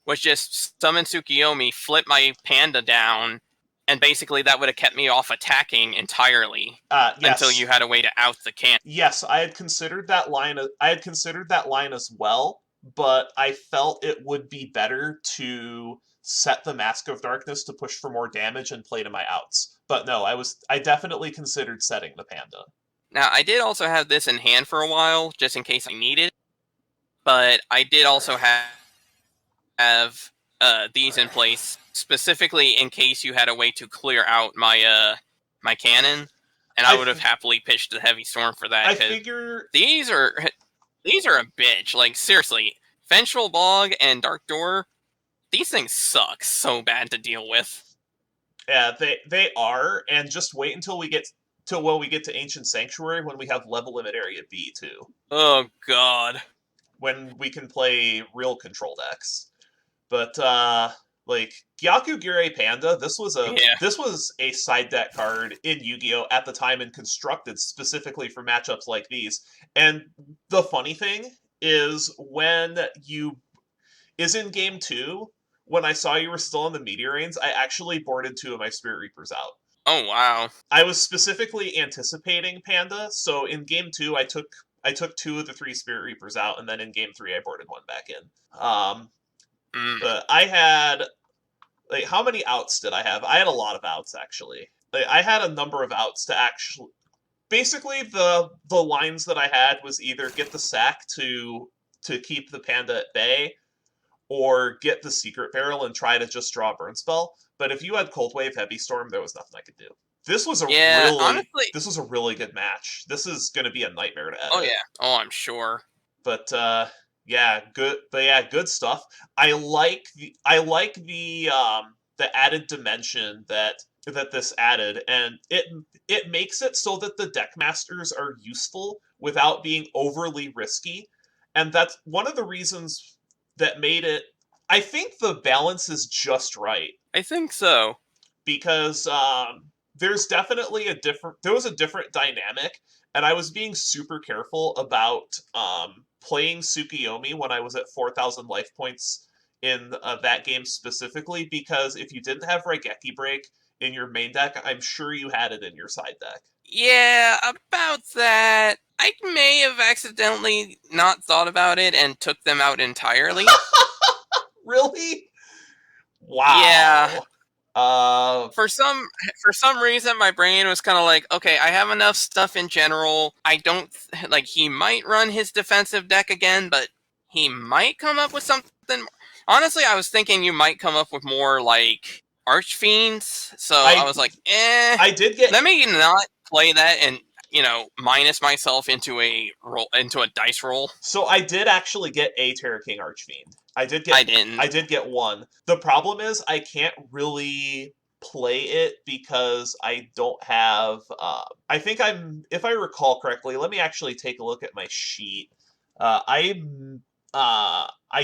Speaker 2: was just summon Tsukiyomi, flip my panda down, and basically that would have kept me off attacking entirely until you had a way to out the cannon.
Speaker 1: Yes, I had considered that line as well, but I felt it would be better to set the Mask of Darkness to push for more damage and play to my outs. But no, I definitely considered setting the panda.
Speaker 2: Now, I did also have this in hand for a while, just in case I need it. But I did also have these in place specifically in case you had a way to clear out my cannon, and I would have happily pitched the heavy storm for that.
Speaker 1: I figure
Speaker 2: these are a bitch. Like seriously, Vengeful Bog and Dark Door, these things suck so bad to deal with.
Speaker 1: Yeah, they are, and just wait until we get to Ancient Sanctuary when we have level limit area B too.
Speaker 2: Oh god.
Speaker 1: When we can play real control decks. But like Gyakugure Panda, this was a side deck card in Yu-Gi-Oh! At the time and constructed specifically for matchups like these. And the funny thing is in game 2, when I saw you were still in the Meteorines, I actually boarded 2 of my Spirit Reapers out.
Speaker 2: Oh wow.
Speaker 1: I was specifically anticipating Panda, so in game 2 I took 2 of the 3 Spirit Reapers out, and then in game 3 I boarded 1 back in. But I had, like, how many outs did I have? I had a lot of outs, actually. Like, I had a number of outs to actually... Basically, the lines that I had was either get the sack to keep the panda at bay, or get the Secret Barrel and try to just draw a burn spell. But if you had Cold Wave Heavy Storm, there was nothing I could do. This was a really good match. This is going to be a nightmare to edit.
Speaker 2: Oh yeah. Oh, I'm sure.
Speaker 1: But good stuff. I like the added dimension that this added, and it makes it so that the deck masters are useful without being overly risky, and that's one of the reasons that made it. I think the balance is just right.
Speaker 2: I think so,
Speaker 1: because there's definitely there was a different dynamic, and I was being super careful about playing Tsukiyomi when I was at 4,000 life points in that game specifically, because if you didn't have Raigeki Break in your main deck, I'm sure you had it in your side deck.
Speaker 2: Yeah, about that. I may have accidentally not thought about it and took them out entirely.
Speaker 1: Really? Wow.
Speaker 2: Yeah.
Speaker 1: For
Speaker 2: some reason, my brain was kind of like, okay, I have enough stuff in general. I don't like he might run his defensive deck again, but he might come up with something. Honestly, I was thinking you might come up with more like Archfiends. So I was like, let me not play that and minus myself into a dice roll.
Speaker 1: So I did actually get a Terra King Archfiend. I did get one. The problem is I can't really play it because I don't have. If I recall correctly, let me actually take a look at my sheet. I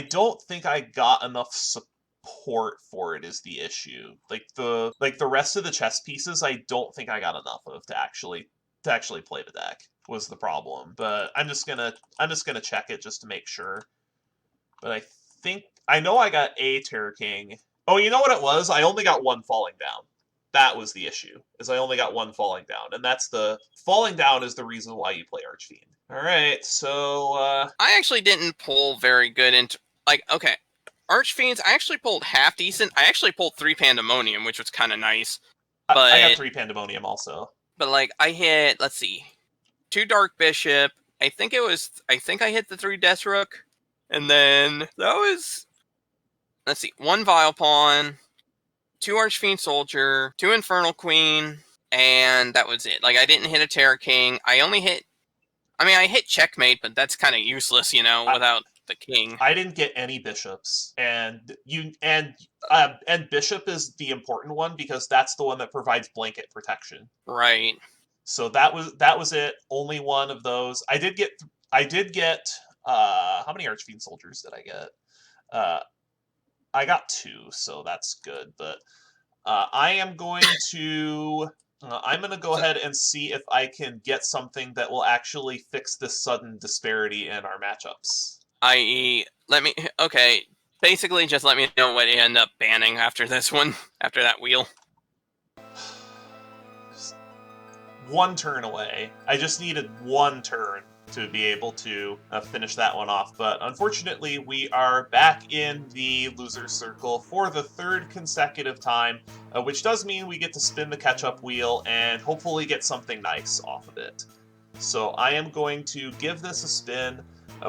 Speaker 1: don't think I got enough support for it is the issue. Like the rest of the chess pieces, I don't think I got enough of to actually play the deck was the problem. But I'm just gonna check it just to make sure. But I know I got a Terror King. Oh, you know what it was? I only got 1 falling down. That was the issue. Is I only got 1 falling down, and that's the falling down is the reason why you play Archfiend. All right, so
Speaker 2: I actually didn't pull very good into okay. Archfiends, I actually pulled half decent. I actually pulled 3 Pandemonium, which was kind of nice. But
Speaker 1: I got 3 Pandemonium also.
Speaker 2: But I hit, let's see, 2 Dark Bishop. I think I hit the 3 Death Rook. And then that was, let's see, 1 Vile Pawn, 2 Archfiend Soldier, 2 Infernal Queen, and that was it. I didn't hit a Terror King. I hit Checkmate, but that's kind of useless, without the king.
Speaker 1: I didn't get any bishops, and bishop is the important one because that's the one that provides blanket protection.
Speaker 2: Right.
Speaker 1: So that was it. Only one of those. I did get. How many Archfiend Soldiers did I get? I got 2, so that's good. But I am going to. I'm going to go ahead and see if I can get something that will actually fix this sudden disparity in our matchups.
Speaker 2: I.e., basically just let me know what you end up banning after this one, after that wheel.
Speaker 1: Just 1 turn away. I just needed 1 turn. to be able to finish that one off. But unfortunately, we are back in the loser circle for the third consecutive time, which does mean we get to spin the Ketchup Wheel and hopefully get something nice off of it. So I am going to give this a spin.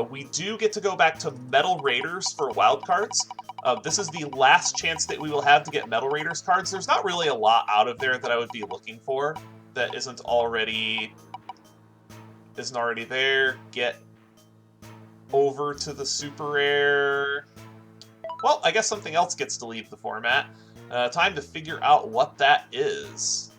Speaker 1: We do get to go back to Metal Raiders for wildcards. This is the last chance that we will have to get Metal Raiders cards. There's not really a lot out of there that I would be looking for that isn't already there. Get over to the super rare. Well, I guess something else gets to leave the format. Time to figure out what that is.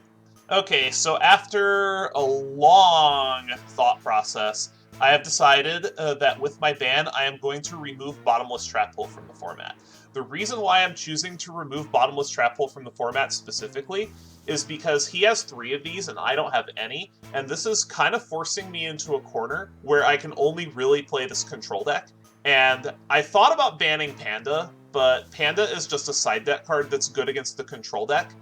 Speaker 1: Okay, so after a long thought process, I have decided that with my ban, I am going to remove Bottomless Trap Hole from the format. The reason why I'm choosing to remove Bottomless Trap Hole from the format specifically is because he has 3 of these and I don't have any, and this is kind of forcing me into a corner where I can only really play this control deck. And I thought about banning Panda, but Panda is just a side deck card that's good against the control deck.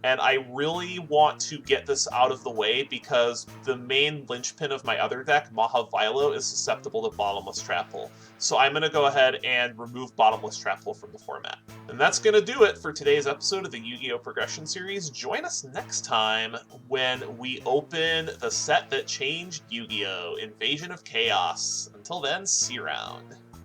Speaker 1: And I really want to get this out of the way because the main linchpin of my other deck, Mahavilo, is susceptible to Bottomless Trap Hole. So I'm going to go ahead and remove Bottomless Trap Hole from the format. And that's going to do it for today's episode of the Yu-Gi-Oh! Progression Series. Join us next time when we open the set that changed Yu-Gi-Oh! Invasion of Chaos. Until then, see you around.